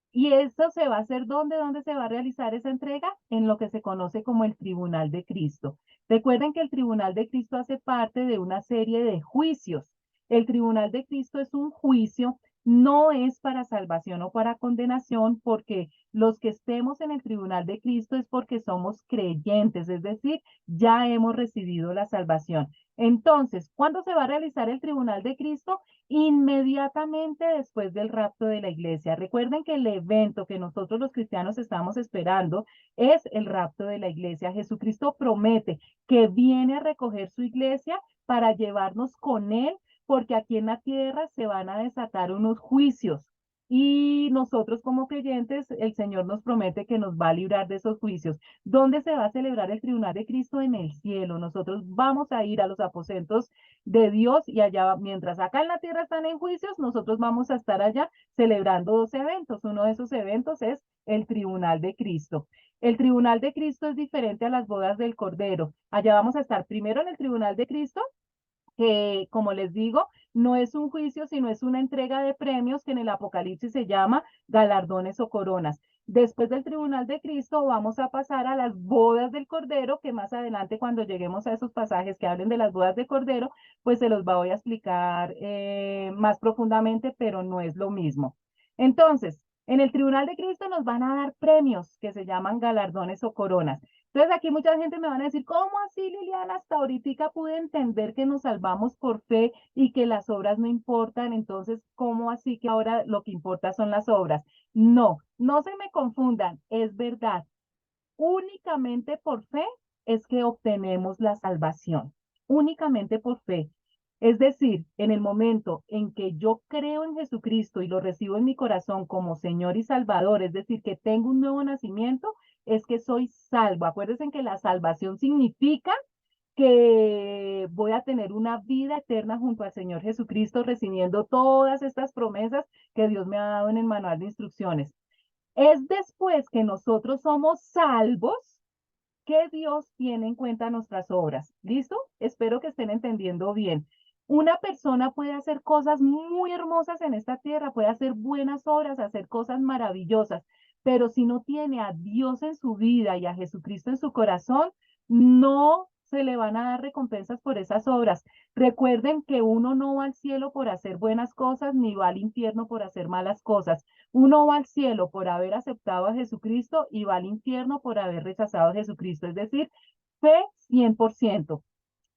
Y eso se va a hacer ¿dónde se va a realizar esa entrega? En lo que se conoce como el Tribunal de Cristo. Recuerden que el Tribunal de Cristo hace parte de una serie de juicios. El Tribunal de Cristo es un juicio, no es para salvación o para condenación, porque los que estemos en el Tribunal de Cristo es porque somos creyentes, es decir, ya hemos recibido la salvación. Entonces, ¿cuándo se va a realizar el Tribunal de Cristo? Inmediatamente después del rapto de la iglesia. Recuerden que el evento que nosotros los cristianos estamos esperando es el rapto de la iglesia. Jesucristo promete que viene a recoger su iglesia para llevarnos con él, porque aquí en la tierra se van a desatar unos juicios. Y nosotros como creyentes, el Señor nos promete que nos va a librar de esos juicios. ¿Dónde se va a celebrar el tribunal de Cristo? En el cielo. Nosotros vamos a ir a los aposentos de Dios y allá, mientras acá en la tierra están en juicios, nosotros vamos a estar allá celebrando dos eventos. Uno de esos eventos es el tribunal de Cristo. El tribunal de Cristo es diferente a las bodas del Cordero. Allá vamos a estar primero en el tribunal de Cristo, que como les digo, no es un juicio, sino es una entrega de premios que en el Apocalipsis se llama galardones o coronas. Después del tribunal de Cristo vamos a pasar a las bodas del Cordero, que más adelante cuando lleguemos a esos pasajes que hablen de las bodas de Cordero, pues se los voy a explicar más profundamente, pero no es lo mismo. Entonces, en el tribunal de Cristo nos van a dar premios que se llaman galardones o coronas. Entonces aquí mucha gente me van a decir, ¿cómo así, Liliana? Hasta ahorita pude entender que nos salvamos por fe y que las obras no importan. Entonces, ¿cómo así que ahora lo que importa son las obras? No, no se me confundan, es verdad. Únicamente por fe es que obtenemos la salvación. Únicamente por fe. Es decir, en el momento en que yo creo en Jesucristo y lo recibo en mi corazón como Señor y Salvador, es decir, que tengo un nuevo nacimiento, es que soy salvo. Acuérdense que la salvación significa que voy a tener una vida eterna junto al Señor Jesucristo, recibiendo todas estas promesas que Dios me ha dado en el manual de instrucciones. Es después que nosotros somos salvos que Dios tiene en cuenta nuestras obras. ¿Listo? Espero que estén entendiendo bien. Una persona puede hacer cosas muy hermosas en esta tierra, puede hacer buenas obras, hacer cosas maravillosas, pero si no tiene a Dios en su vida y a Jesucristo en su corazón, no se le van a dar recompensas por esas obras. Recuerden que uno no va al cielo por hacer buenas cosas, ni va al infierno por hacer malas cosas. Uno va al cielo por haber aceptado a Jesucristo y va al infierno por haber rechazado a Jesucristo. Es decir, fe 100%.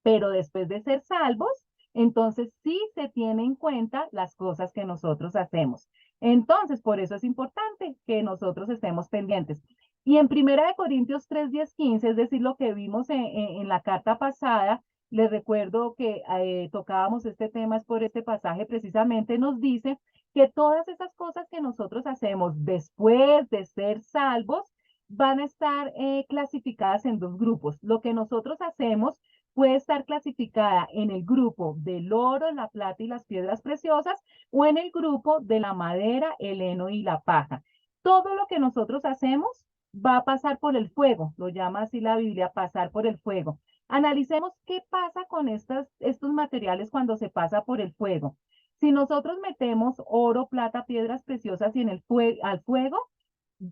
Pero después de ser salvos, entonces sí se tiene en cuenta las cosas que nosotros hacemos. Entonces, por eso es importante que nosotros estemos pendientes. Y en Primera de Corintios 3, 10, 15, es decir, lo que vimos en la carta pasada, les recuerdo que tocábamos este tema es por este pasaje precisamente, nos dice que todas esas cosas que nosotros hacemos después de ser salvos van a estar clasificadas en dos grupos. Lo que nosotros hacemos puede estar clasificada en el grupo del oro, la plata y las piedras preciosas o en el grupo de la madera, el heno y la paja. Todo lo que nosotros hacemos va a pasar por el fuego, lo llama así la Biblia, pasar por el fuego. Analicemos qué pasa con estos materiales cuando se pasa por el fuego. Si nosotros metemos oro, plata, piedras preciosas y en el al fuego,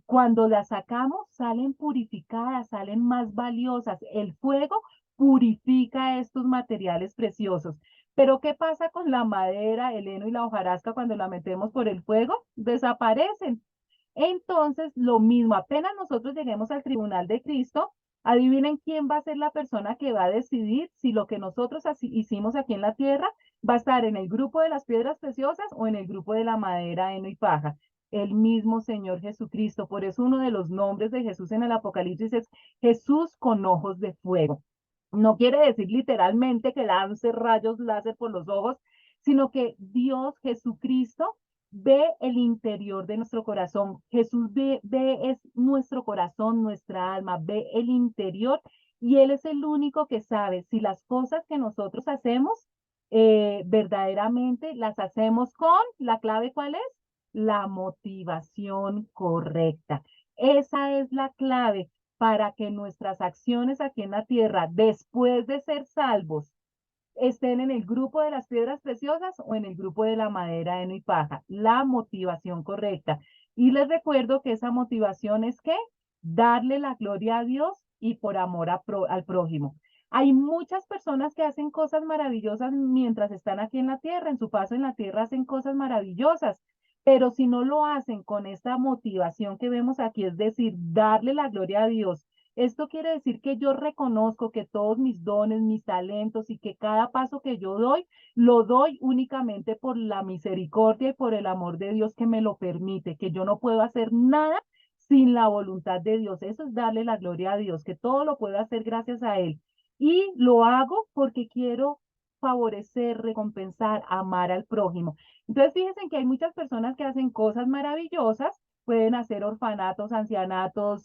cuando las sacamos salen purificadas, salen más valiosas. El fuego purifica estos materiales preciosos. Pero ¿qué pasa con la madera, el heno y la hojarasca cuando la metemos por el fuego? Desaparecen. Entonces, lo mismo, apenas nosotros lleguemos al tribunal de Cristo, adivinen quién va a ser la persona que va a decidir si lo que nosotros hicimos aquí en la tierra ¿Va a estar en el grupo de las piedras preciosas o en el grupo de la madera, heno y paja? El mismo Señor Jesucristo. Por eso uno de los nombres de Jesús en el Apocalipsis es Jesús con ojos de fuego. No quiere decir literalmente que lance rayos láser por los ojos, sino que Dios Jesucristo ve el interior de nuestro corazón. Jesús ve es nuestro corazón, nuestra alma, ve el interior y Él es el único que sabe si las cosas que nosotros hacemos verdaderamente las hacemos con, ¿la clave cuál es? La motivación correcta. Esa es la clave para que nuestras acciones aquí en la tierra, después de ser salvos, estén en el grupo de las piedras preciosas o en el grupo de la madera, heno y paja. La motivación correcta. Y les recuerdo que esa motivación es que darle la gloria a Dios y por amor al prójimo. Hay muchas personas que hacen cosas maravillosas mientras están aquí en la tierra, en su paso en la tierra hacen cosas maravillosas, pero si no lo hacen con esta motivación que vemos aquí, es decir, darle la gloria a Dios. Esto quiere decir que yo reconozco que todos mis dones, mis talentos y que cada paso que yo doy, lo doy únicamente por la misericordia y por el amor de Dios que me lo permite, que yo no puedo hacer nada sin la voluntad de Dios. Eso es darle la gloria a Dios, que todo lo puedo hacer gracias a Él. Y lo hago porque quiero favorecer, recompensar, amar al prójimo. Entonces, fíjense que hay muchas personas que hacen cosas maravillosas, pueden hacer orfanatos, ancianatos,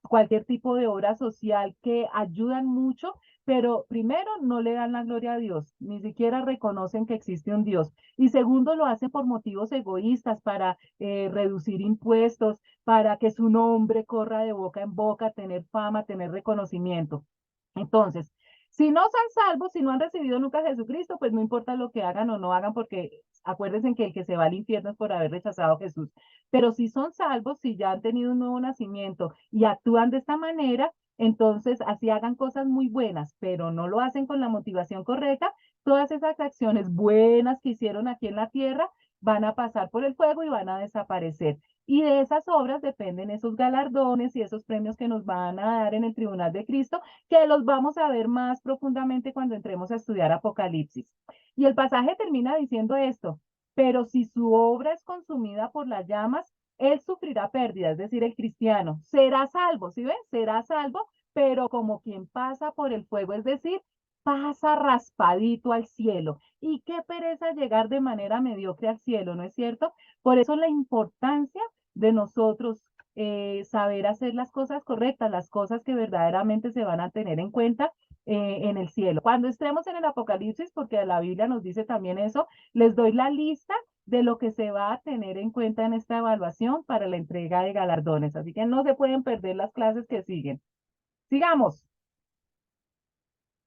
cualquier tipo de obra social que ayudan mucho, pero primero no le dan la gloria a Dios, ni siquiera reconocen que existe un Dios. Y segundo, lo hacen por motivos egoístas, para reducir impuestos, para que su nombre corra de boca en boca, tener fama, tener reconocimiento. Entonces, si no son salvos, si no han recibido nunca a Jesucristo, pues no importa lo que hagan o no hagan, porque acuérdense que el que se va al infierno es por haber rechazado a Jesús. Pero si son salvos, si ya han tenido un nuevo nacimiento y actúan de esta manera, entonces así hagan cosas muy buenas, pero no lo hacen con la motivación correcta, todas esas acciones buenas que hicieron aquí en la tierra van a pasar por el fuego y van a desaparecer. Y de esas obras dependen esos galardones y esos premios que nos van a dar en el tribunal de Cristo, que los vamos a ver más profundamente cuando entremos a estudiar Apocalipsis. Y el pasaje termina diciendo esto: pero si su obra es consumida por las llamas, él sufrirá pérdida, es decir, el cristiano será salvo, ¿sí ven? Será salvo, pero como quien pasa por el fuego, es decir, pasa raspadito al cielo. Y qué pereza llegar de manera mediocre al cielo, ¿no es cierto? Por eso la importancia de nosotros saber hacer las cosas correctas, las cosas que verdaderamente se van a tener en cuenta en el cielo. Cuando estemos en el Apocalipsis, porque la Biblia nos dice también eso, les doy la lista de lo que se va a tener en cuenta en esta evaluación para la entrega de galardones. Así que no se pueden perder las clases que siguen. Sigamos.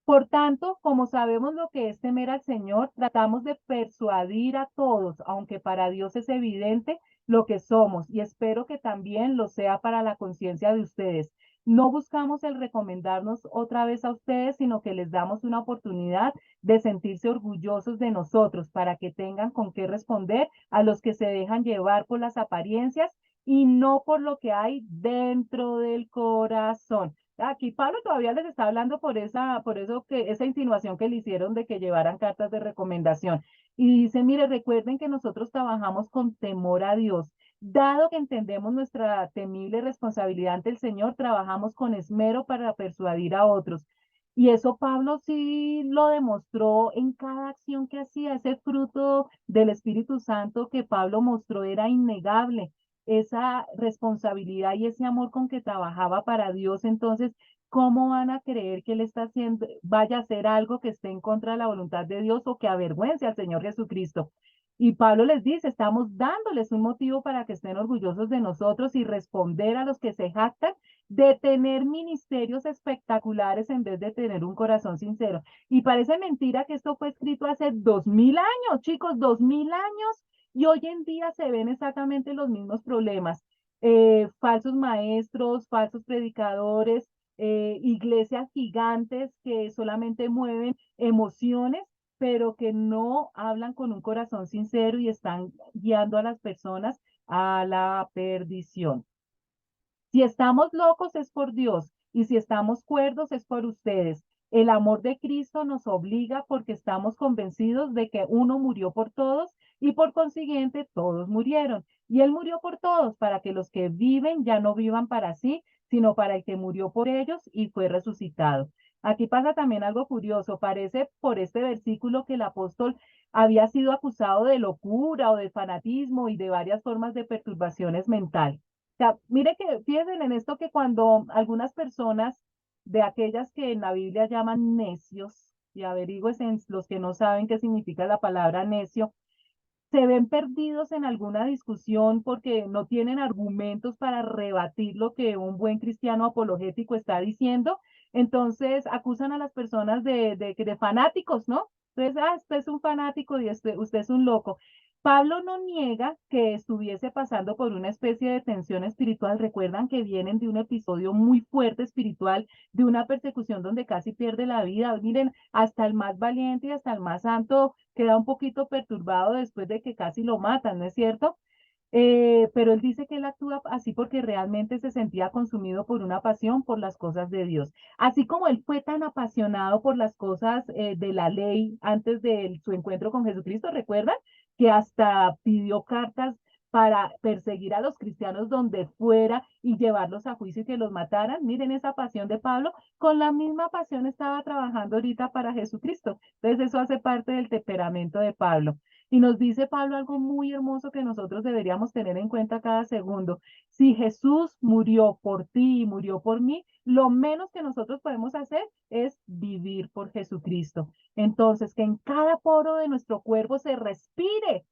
Por tanto, como sabemos lo que es temer al Señor, tratamos de persuadir a todos, aunque para Dios es evidente lo que somos, y espero que también lo sea para la conciencia de ustedes. No buscamos el recomendarnos otra vez a ustedes, sino que les damos una oportunidad de sentirse orgullosos de nosotros para que tengan con qué responder a los que se dejan llevar por las apariencias y no por lo que hay dentro del corazón. Aquí Pablo todavía les está hablando por eso que esa insinuación que le hicieron de que llevaran cartas de recomendación. Y dice, mire, recuerden que nosotros trabajamos con temor a Dios. Dado que entendemos nuestra temible responsabilidad ante el Señor, trabajamos con esmero para persuadir a otros. Y eso Pablo sí lo demostró en cada acción que hacía. Ese fruto del Espíritu Santo que Pablo mostró era innegable, esa responsabilidad y ese amor con que trabajaba para Dios. Entonces, ¿cómo van a creer que él está haciendo, vaya a hacer algo que esté en contra de la voluntad de Dios o que avergüence al Señor Jesucristo? Y Pablo les dice, estamos dándoles un motivo para que estén orgullosos de nosotros y responder a los que se jactan de tener ministerios espectaculares en vez de tener un corazón sincero. Y parece mentira que esto fue escrito hace 2000 años, chicos, 2000 años, y hoy en día se ven exactamente los mismos problemas. Falsos maestros, falsos predicadores, iglesias gigantes que solamente mueven emociones, pero que no hablan con un corazón sincero y están guiando a las personas a la perdición. Si estamos locos es por Dios y si estamos cuerdos es por ustedes. El amor de Cristo nos obliga porque estamos convencidos de que uno murió por todos y por consiguiente todos murieron. Y Él murió por todos para que los que viven ya no vivan para sí, sino para el que murió por ellos y fue resucitado. Aquí pasa también algo curioso. Parece por este versículo que el apóstol había sido acusado de locura o de fanatismo y de varias formas de perturbaciones mentales. O sea, mire que fíjense en esto que cuando algunas personas de aquellas que en la Biblia llaman necios, y averigüen los que no saben qué significa la palabra necio, se ven perdidos en alguna discusión porque no tienen argumentos para rebatir lo que un buen cristiano apologético está diciendo, entonces acusan a las personas de fanáticos, ¿no? Entonces, usted es un fanático y usted es un loco. Pablo no niega que estuviese pasando por una especie de tensión espiritual. Recuerdan que vienen de un episodio muy fuerte espiritual, de una persecución donde casi pierde la vida. Miren, hasta el más valiente y hasta el más santo queda un poquito perturbado después de que casi lo matan, ¿no es cierto? Pero él dice que él actúa así porque realmente se sentía consumido por una pasión por las cosas de Dios. Así como él fue tan apasionado por las cosas de la ley antes de su encuentro con Jesucristo, ¿recuerdan? Que hasta pidió cartas para perseguir a los cristianos donde fuera y llevarlos a juicio y que los mataran. Miren esa pasión de Pablo, con la misma pasión estaba trabajando ahorita para Jesucristo. Entonces eso hace parte del temperamento de Pablo. Y nos dice Pablo algo muy hermoso que nosotros deberíamos tener en cuenta cada segundo. Si Jesús murió por ti y murió por mí, lo menos que nosotros podemos hacer es vivir por Jesucristo. Entonces, que en cada poro de nuestro cuerpo se respire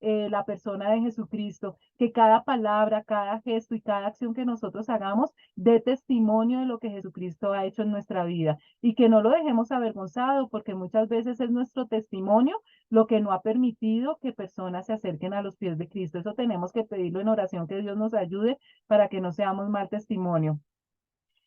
la persona de Jesucristo, que cada palabra, cada gesto y cada acción que nosotros hagamos dé testimonio de lo que Jesucristo ha hecho en nuestra vida y que no lo dejemos avergonzado, porque muchas veces es nuestro testimonio lo que no ha permitido que personas se acerquen a los pies de Cristo. Eso tenemos que pedirlo en oración, que Dios nos ayude para que no seamos mal testimonio.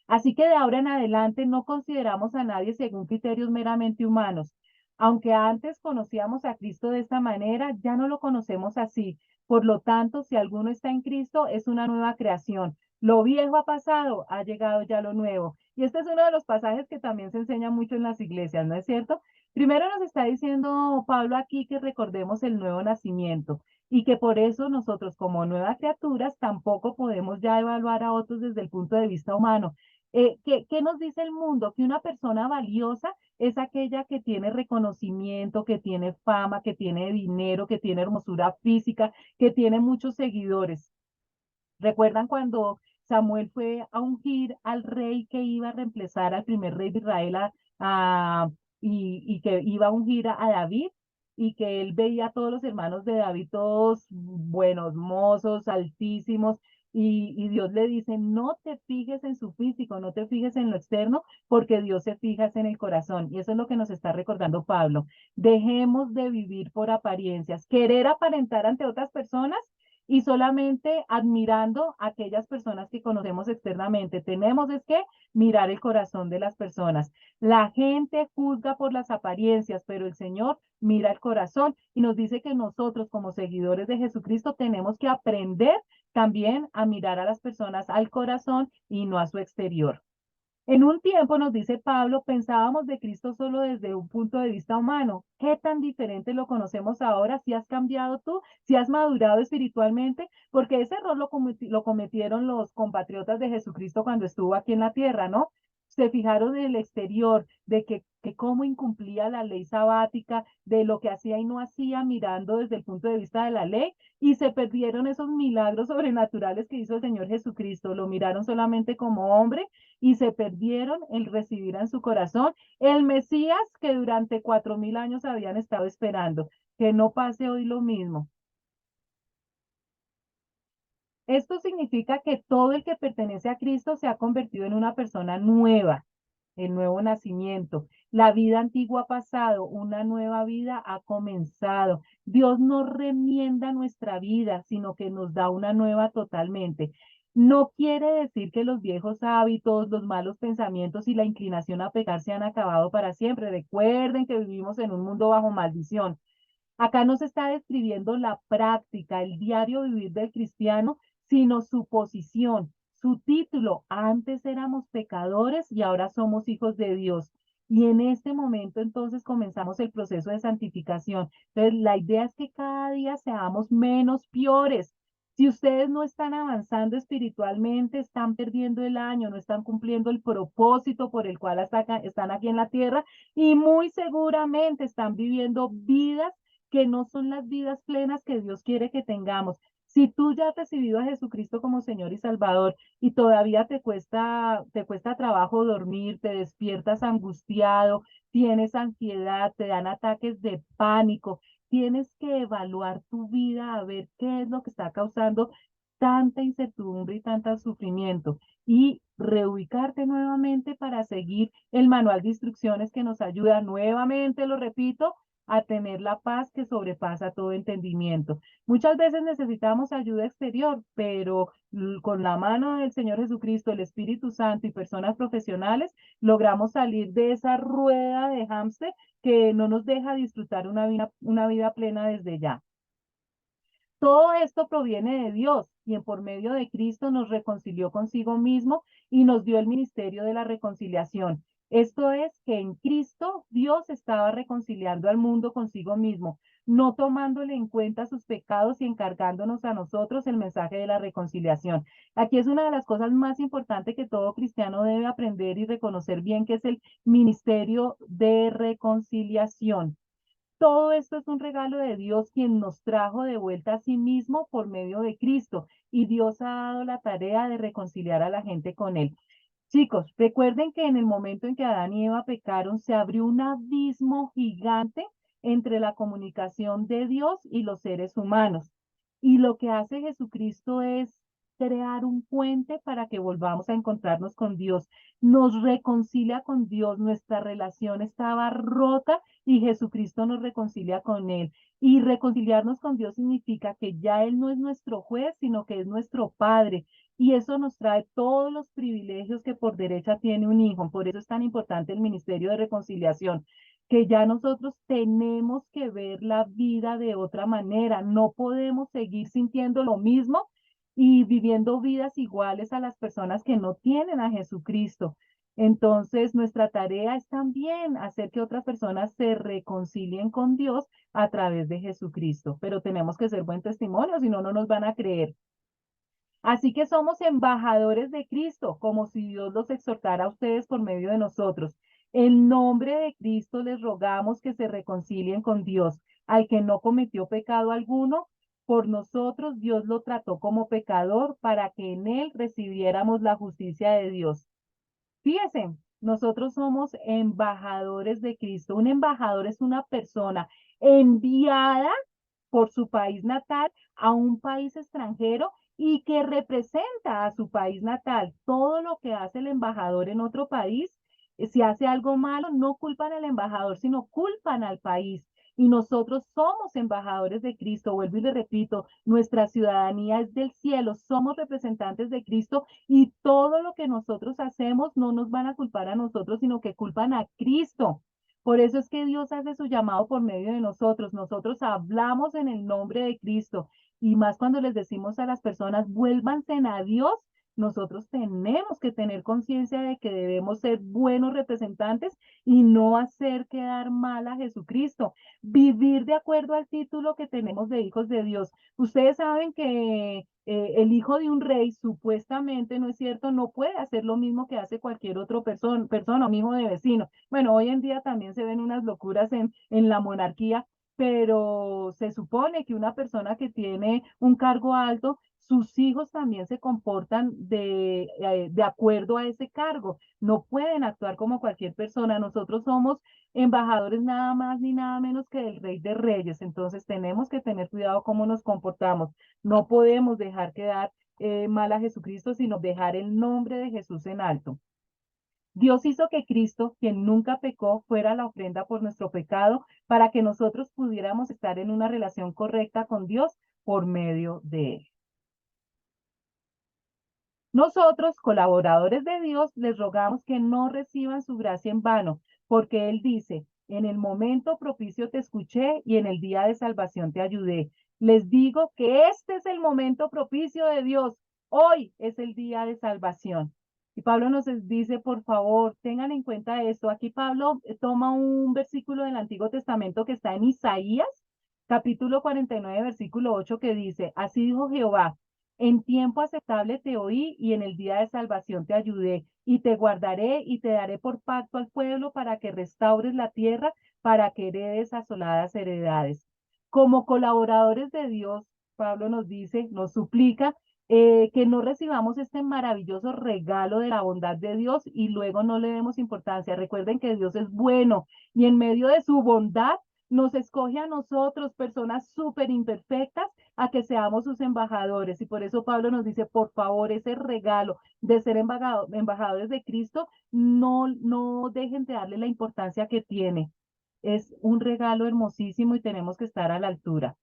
Así que de ahora en adelante no consideramos a nadie según criterios meramente humanos. Aunque antes conocíamos a Cristo de esta manera, ya no lo conocemos así. Por lo tanto, si alguno está en Cristo, es una nueva creación. Lo viejo ha pasado, ha llegado ya lo nuevo. Y este es uno de los pasajes que también se enseña mucho en las iglesias, ¿no es cierto? Primero nos está diciendo Pablo aquí que recordemos el nuevo nacimiento y que por eso nosotros como nuevas criaturas tampoco podemos ya evaluar a otros desde el punto de vista humano. ¿Qué nos dice el mundo? Que una persona valiosa es aquella que tiene reconocimiento, que tiene fama, que tiene dinero, que tiene hermosura física, que tiene muchos seguidores. ¿Recuerdan cuando Samuel fue a ungir al rey que iba a reemplazar al primer rey de Israel y que iba a ungir a David? Y que él veía a todos los hermanos de David, todos buenos, mozos, altísimos, y Dios le dice, no te fijes en su físico, no te fijes en lo externo, porque Dios se fija en el corazón. Y eso es lo que nos está recordando Pablo. Dejemos de vivir por apariencias, querer aparentar ante otras personas y solamente admirando a aquellas personas que conocemos externamente. Tenemos es que mirar el corazón de las personas. La gente juzga por las apariencias, pero el Señor mira el corazón y nos dice que nosotros como seguidores de Jesucristo tenemos que aprender también a mirar a las personas al corazón y no a su exterior. En un tiempo, nos dice Pablo, pensábamos de Cristo solo desde un punto de vista humano. ¿Qué tan diferente lo conocemos ahora? ¿Si has cambiado tú? ¿Si has madurado espiritualmente? Porque ese error lo cometieron los compatriotas de Jesucristo cuando estuvo aquí en la tierra, ¿no? Se fijaron en el exterior, de que cómo incumplía la ley sabática, de lo que hacía y no hacía, mirando desde el punto de vista de la ley, y se perdieron esos milagros sobrenaturales que hizo el Señor Jesucristo. Lo miraron solamente como hombre y se perdieron el recibir en su corazón el Mesías que durante 4000 años habían estado esperando. Que no pase hoy lo mismo. Esto significa que todo el que pertenece a Cristo se ha convertido en una persona nueva, el nuevo nacimiento. La vida antigua ha pasado, una nueva vida ha comenzado. Dios no remienda nuestra vida, sino que nos da una nueva totalmente. No quiere decir que los viejos hábitos, los malos pensamientos y la inclinación a pecar se han acabado para siempre. Recuerden que vivimos en un mundo bajo maldición. Acá no se está describiendo la práctica, el diario vivir del cristiano, sino su posición, su título. Antes éramos pecadores y ahora somos hijos de Dios. Y en este momento entonces comenzamos el proceso de santificación. Entonces, la idea es que cada día seamos menos peores. Si ustedes no están avanzando espiritualmente, están perdiendo el año, no están cumpliendo el propósito por el cual están aquí en la tierra y muy seguramente están viviendo vidas que no son las vidas plenas que Dios quiere que tengamos. Si tú ya has recibido a Jesucristo como Señor y Salvador y todavía te cuesta trabajo dormir, te despiertas angustiado, tienes ansiedad, te dan ataques de pánico, tienes que evaluar tu vida a ver qué es lo que está causando tanta incertidumbre y tanto sufrimiento y reubicarte nuevamente para seguir el manual de instrucciones que nos ayuda nuevamente, lo repito, a tener la paz que sobrepasa todo entendimiento. Muchas veces necesitamos ayuda exterior, pero con la mano del Señor Jesucristo, el Espíritu Santo y personas profesionales, logramos salir de esa rueda de hámster que no nos deja disfrutar una vida plena desde ya. Todo esto proviene de Dios, quien por medio de Cristo nos reconcilió consigo mismo y nos dio el ministerio de la reconciliación. Esto es que en Cristo Dios estaba reconciliando al mundo consigo mismo, no tomándole en cuenta sus pecados y encargándonos a nosotros el mensaje de la reconciliación. Aquí es una de las cosas más importantes que todo cristiano debe aprender y reconocer bien, que es el ministerio de reconciliación. Todo esto es un regalo de Dios, quien nos trajo de vuelta a sí mismo por medio de Cristo, y Dios ha dado la tarea de reconciliar a la gente con Él. Chicos, recuerden que en el momento en que Adán y Eva pecaron, se abrió un abismo gigante entre la comunicación de Dios y los seres humanos. Y lo que hace Jesucristo es crear un puente para que volvamos a encontrarnos con Dios. Nos reconcilia con Dios, nuestra relación estaba rota y Jesucristo nos reconcilia con Él. Y reconciliarnos con Dios significa que ya Él no es nuestro juez, sino que es nuestro Padre. Y eso nos trae todos los privilegios que por derecha tiene un hijo. Por eso es tan importante el ministerio de reconciliación, que ya nosotros tenemos que ver la vida de otra manera. No podemos seguir sintiendo lo mismo y viviendo vidas iguales a las personas que no tienen a Jesucristo. Entonces, nuestra tarea es también hacer que otras personas se reconcilien con Dios a través de Jesucristo. Pero tenemos que ser buen testimonio, si no, no nos van a creer. Así que somos embajadores de Cristo, como si Dios los exhortara a ustedes por medio de nosotros. En nombre de Cristo les rogamos que se reconcilien con Dios, al que no cometió pecado alguno. Por nosotros Dios lo trató como pecador para que en él recibiéramos la justicia de Dios. Fíjense, nosotros somos embajadores de Cristo. Un embajador es una persona enviada por su país natal a un país extranjero y que representa a su país natal. Todo lo que hace el embajador en otro país, si hace algo malo, no culpan al embajador, sino culpan al país. Y nosotros somos embajadores de Cristo, vuelvo y le repito, nuestra ciudadanía es del cielo, somos representantes de Cristo y todo lo que nosotros hacemos no nos van a culpar a nosotros, sino que culpan a Cristo. Por eso es que Dios hace su llamado por medio de nosotros. Nosotros hablamos en el nombre de Cristo y más cuando les decimos a las personas, vuélvanse a Dios, nosotros tenemos que tener conciencia de que debemos ser buenos representantes y no hacer quedar mal a Jesucristo. Vivir de acuerdo al título que tenemos de hijos de Dios. Ustedes saben que el hijo de un rey supuestamente, ¿no es cierto?, no puede hacer lo mismo que hace cualquier otra persona, un hijo de vecino. Bueno, hoy en día también se ven unas locuras en la monarquía, pero se supone que una persona que tiene un cargo alto, sus hijos también se comportan de acuerdo a ese cargo. No pueden actuar como cualquier persona. Nosotros somos embajadores nada más ni nada menos que del Rey de Reyes. Entonces tenemos que tener cuidado cómo nos comportamos. No podemos dejar quedar mal a Jesucristo, sino dejar el nombre de Jesús en alto. Dios hizo que Cristo, quien nunca pecó, fuera la ofrenda por nuestro pecado para que nosotros pudiéramos estar en una relación correcta con Dios por medio de él. Nosotros, colaboradores de Dios, les rogamos que no reciban su gracia en vano, porque Él dice, en el momento propicio te escuché y en el día de salvación te ayudé. Les digo que este es el momento propicio de Dios. Hoy es el día de salvación. Y Pablo nos dice, por favor, tengan en cuenta esto. Aquí Pablo toma un versículo del Antiguo Testamento que está en Isaías, capítulo 49, versículo 8, que dice, así dijo Jehová, en tiempo aceptable te oí y en el día de salvación te ayudé y te guardaré y te daré por pacto al pueblo para que restaures la tierra, para que heredes asoladas heredades. Como colaboradores de Dios, Pablo nos dice, nos suplica que no recibamos este maravilloso regalo de la bondad de Dios y luego no le demos importancia. Recuerden que Dios es bueno y en medio de su bondad nos escoge a nosotros, personas súper imperfectas, a que seamos sus embajadores. Y por eso Pablo nos dice, por favor, ese regalo de ser embajadores de Cristo, no dejen de darle la importancia que tiene. Es un regalo hermosísimo y tenemos que estar a la altura.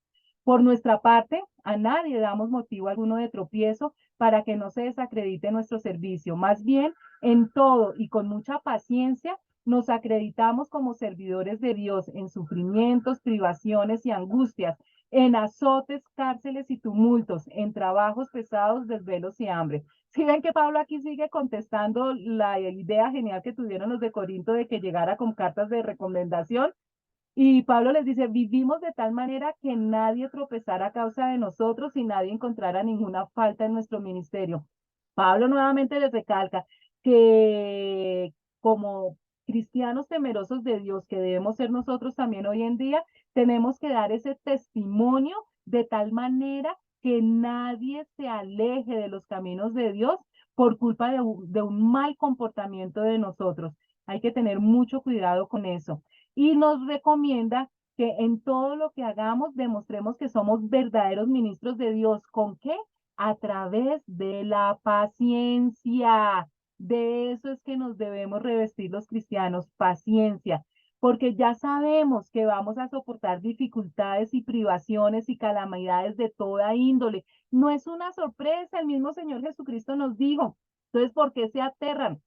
Por nuestra parte, a nadie damos motivo alguno de tropiezo para que no se desacredite nuestro servicio. Más bien, en todo y con mucha paciencia, nos acreditamos como servidores de Dios en sufrimientos, privaciones y angustias, en azotes, cárceles y tumultos, en trabajos pesados, desvelos y hambre. Si ven que Pablo aquí sigue contestando la idea genial que tuvieron los de Corinto de que llegara con cartas de recomendación, y Pablo les dice, vivimos de tal manera que nadie tropezara a causa de nosotros y nadie encontrara ninguna falta en nuestro ministerio. Pablo nuevamente les recalca que como cristianos temerosos de Dios, que debemos ser nosotros también hoy en día, tenemos que dar ese testimonio de tal manera que nadie se aleje de los caminos de Dios por culpa de un mal comportamiento de nosotros. Hay que tener mucho cuidado con eso y nos recomienda que en todo lo que hagamos demostremos que somos verdaderos ministros de Dios. ¿Con qué? A través de la paciencia. De eso es que nos debemos revestir los cristianos, paciencia, porque ya sabemos que vamos a soportar dificultades y privaciones y calamidades de toda índole. No es una sorpresa, el mismo Señor Jesucristo nos dijo. Entonces, ¿por qué se aterran?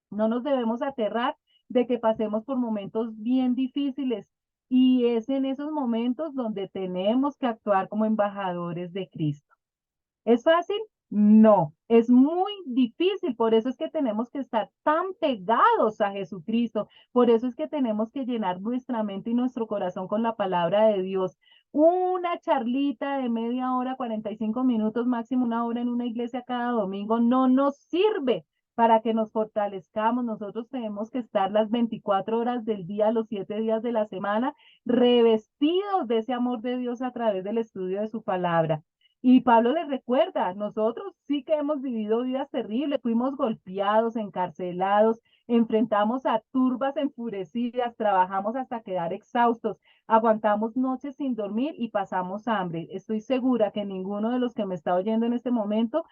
No nos debemos aterrar de que pasemos por momentos bien difíciles y es en esos momentos donde tenemos que actuar como embajadores de Cristo. ¿Es fácil? No, es muy difícil, por eso es que tenemos que estar tan pegados a Jesucristo, por eso es que tenemos que llenar nuestra mente y nuestro corazón con la palabra de Dios. Una charlita de media hora, 45 minutos, máximo una hora en una iglesia cada domingo no nos sirve para que nos fortalezcamos. Nosotros tenemos que estar las 24 horas del día, los 7 días de la semana, revestidos de ese amor de Dios a través del estudio de su palabra. Y Pablo les recuerda, nosotros sí que hemos vivido vidas terribles, fuimos golpeados, encarcelados, enfrentamos a turbas enfurecidas, trabajamos hasta quedar exhaustos, aguantamos noches sin dormir y pasamos hambre. Estoy segura que ninguno de los que me está oyendo en este momento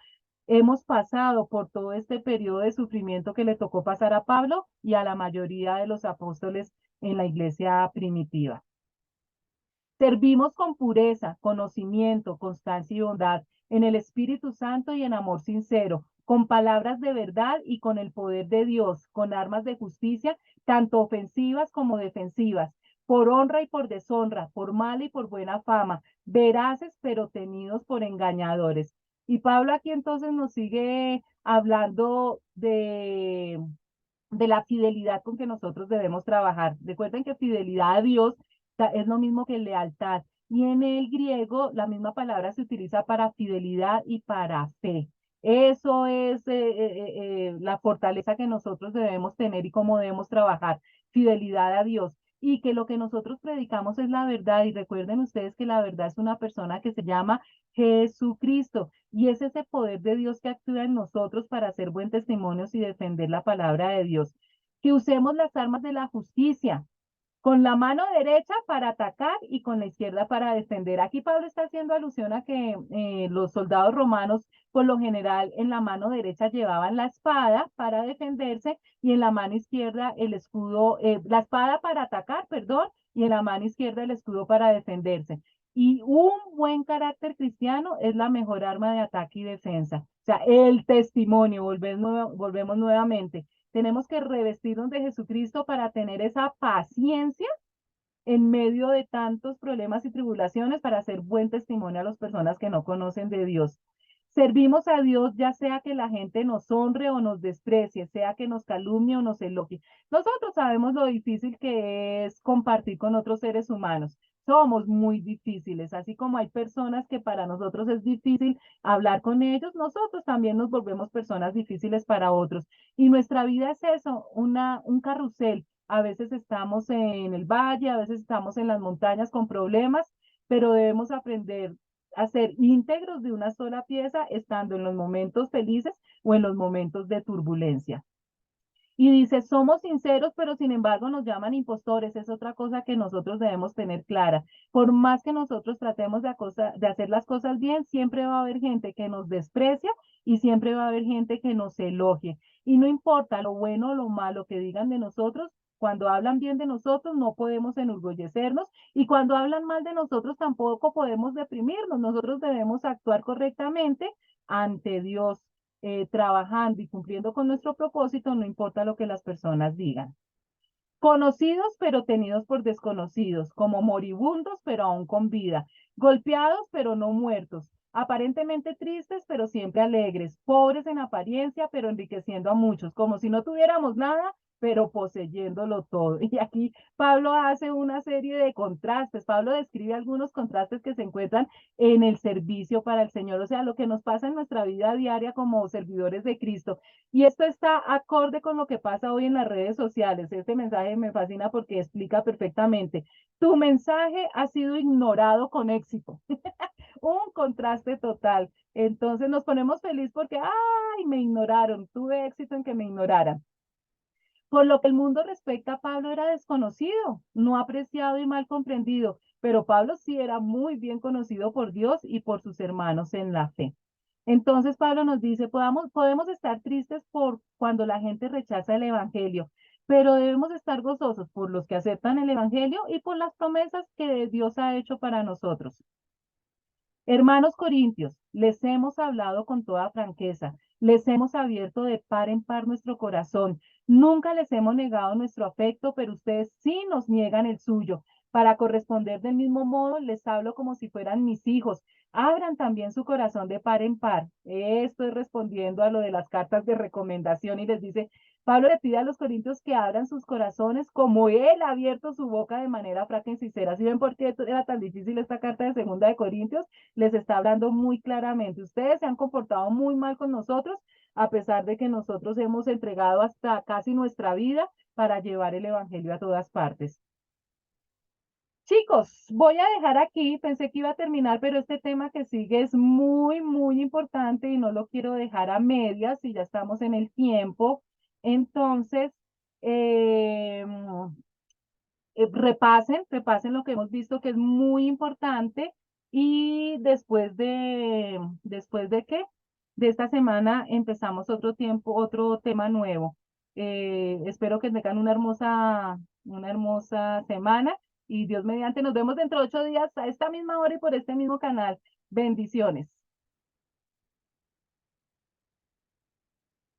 hemos pasado por todo este periodo de sufrimiento que le tocó pasar a Pablo y a la mayoría de los apóstoles en la iglesia primitiva. Servimos con pureza, conocimiento, constancia y bondad, en el Espíritu Santo y en amor sincero, con palabras de verdad y con el poder de Dios, con armas de justicia, tanto ofensivas como defensivas, por honra y por deshonra, por mala y por buena fama, veraces pero tenidos por engañadores. Y Pablo aquí entonces nos sigue hablando de la fidelidad con que nosotros debemos trabajar. Recuerden que fidelidad a Dios es lo mismo que lealtad. Y en el griego la misma palabra se utiliza para fidelidad y para fe. Eso es la fortaleza que nosotros debemos tener y cómo debemos trabajar. Fidelidad a Dios. Y que lo que nosotros predicamos es la verdad. Y recuerden ustedes que la verdad es una persona que se llama Jesucristo. Y es ese poder de Dios que actúa en nosotros para hacer buen testimonios y defender la palabra de Dios. Que usemos las armas de la justicia, con la mano derecha para atacar y con la izquierda para defender. Aquí Pablo está haciendo alusión a que los soldados romanos, por lo general, en la mano derecha llevaban la espada para defenderse y en la mano izquierda el escudo, la espada para atacar, perdón, y en la mano izquierda el escudo para defenderse. Y un buen carácter cristiano es la mejor arma de ataque y defensa. O sea, el testimonio, volvemos nuevamente. Tenemos que revestirnos de Jesucristo para tener esa paciencia en medio de tantos problemas y tribulaciones para hacer buen testimonio a las personas que no conocen de Dios. Servimos a Dios ya sea que la gente nos honre o nos desprecie, sea que nos calumnie o nos elogie. Nosotros sabemos lo difícil que es compartir con otros seres humanos. Somos muy difíciles, así como hay personas que para nosotros es difícil hablar con ellos, nosotros también nos volvemos personas difíciles para otros. Y nuestra vida es eso, un carrusel. A veces estamos en el valle, a veces estamos en las montañas con problemas, pero debemos aprender a ser íntegros de una sola pieza, estando en los momentos felices o en los momentos de turbulencia. Y dice, somos sinceros, pero sin embargo nos llaman impostores. Es otra cosa que nosotros debemos tener clara. Por más que nosotros tratemos de hacer las cosas bien, siempre va a haber gente que nos desprecia y siempre va a haber gente que nos elogie. Y no importa lo bueno o lo malo que digan de nosotros, cuando hablan bien de nosotros no podemos enorgullecernos y cuando hablan mal de nosotros tampoco podemos deprimirnos. Nosotros debemos actuar correctamente ante Dios, trabajando y cumpliendo con nuestro propósito, no importa lo que las personas digan. Conocidos pero tenidos por desconocidos, como moribundos pero aún con vida, golpeados pero no muertos, aparentemente tristes pero siempre alegres, pobres en apariencia pero enriqueciendo a muchos, como si no tuviéramos nada pero poseyéndolo todo. Y aquí Pablo hace una serie de contrastes. Pablo describe algunos contrastes que se encuentran en el servicio para el Señor, o sea, lo que nos pasa en nuestra vida diaria como servidores de Cristo. Y esto está acorde con lo que pasa hoy en las redes sociales. Este mensaje me fascina porque explica perfectamente. Tu mensaje ha sido ignorado con éxito. Un contraste total. Entonces nos ponemos felices porque, ay, me ignoraron. Tuve éxito en que me ignoraran. Por lo que el mundo respecta a Pablo era desconocido, no apreciado y mal comprendido, pero Pablo sí era muy bien conocido por Dios y por sus hermanos en la fe. Entonces Pablo nos dice, podemos estar tristes por cuando la gente rechaza el Evangelio, pero debemos estar gozosos por los que aceptan el Evangelio y por las promesas que Dios ha hecho para nosotros. Hermanos corintios, les hemos hablado con toda franqueza, les hemos abierto de par en par nuestro corazón, nunca les hemos negado nuestro afecto, pero ustedes sí nos niegan el suyo. Para corresponder del mismo modo, les hablo como si fueran mis hijos. Abran también su corazón de par en par. Esto es respondiendo a lo de las cartas de recomendación y les dice, Pablo le pide a los corintios que abran sus corazones como él ha abierto su boca de manera franca y sincera. ¿Sí ven por qué era tan difícil esta carta de segunda de Corintios? Les está hablando muy claramente. Ustedes se han comportado muy mal con nosotros, a pesar de que nosotros hemos entregado hasta casi nuestra vida para llevar el Evangelio a todas partes. Chicos, voy a dejar aquí, pensé que iba a terminar, pero este tema que sigue es muy, muy importante y no lo quiero dejar a medias y ya estamos en el tiempo. Entonces, eh, repasen lo que hemos visto que es muy importante y después de qué, de esta semana empezamos otro tema nuevo. Espero que tengan una hermosa semana y Dios mediante nos vemos dentro de 8 días a esta misma hora y por este mismo canal. Bendiciones.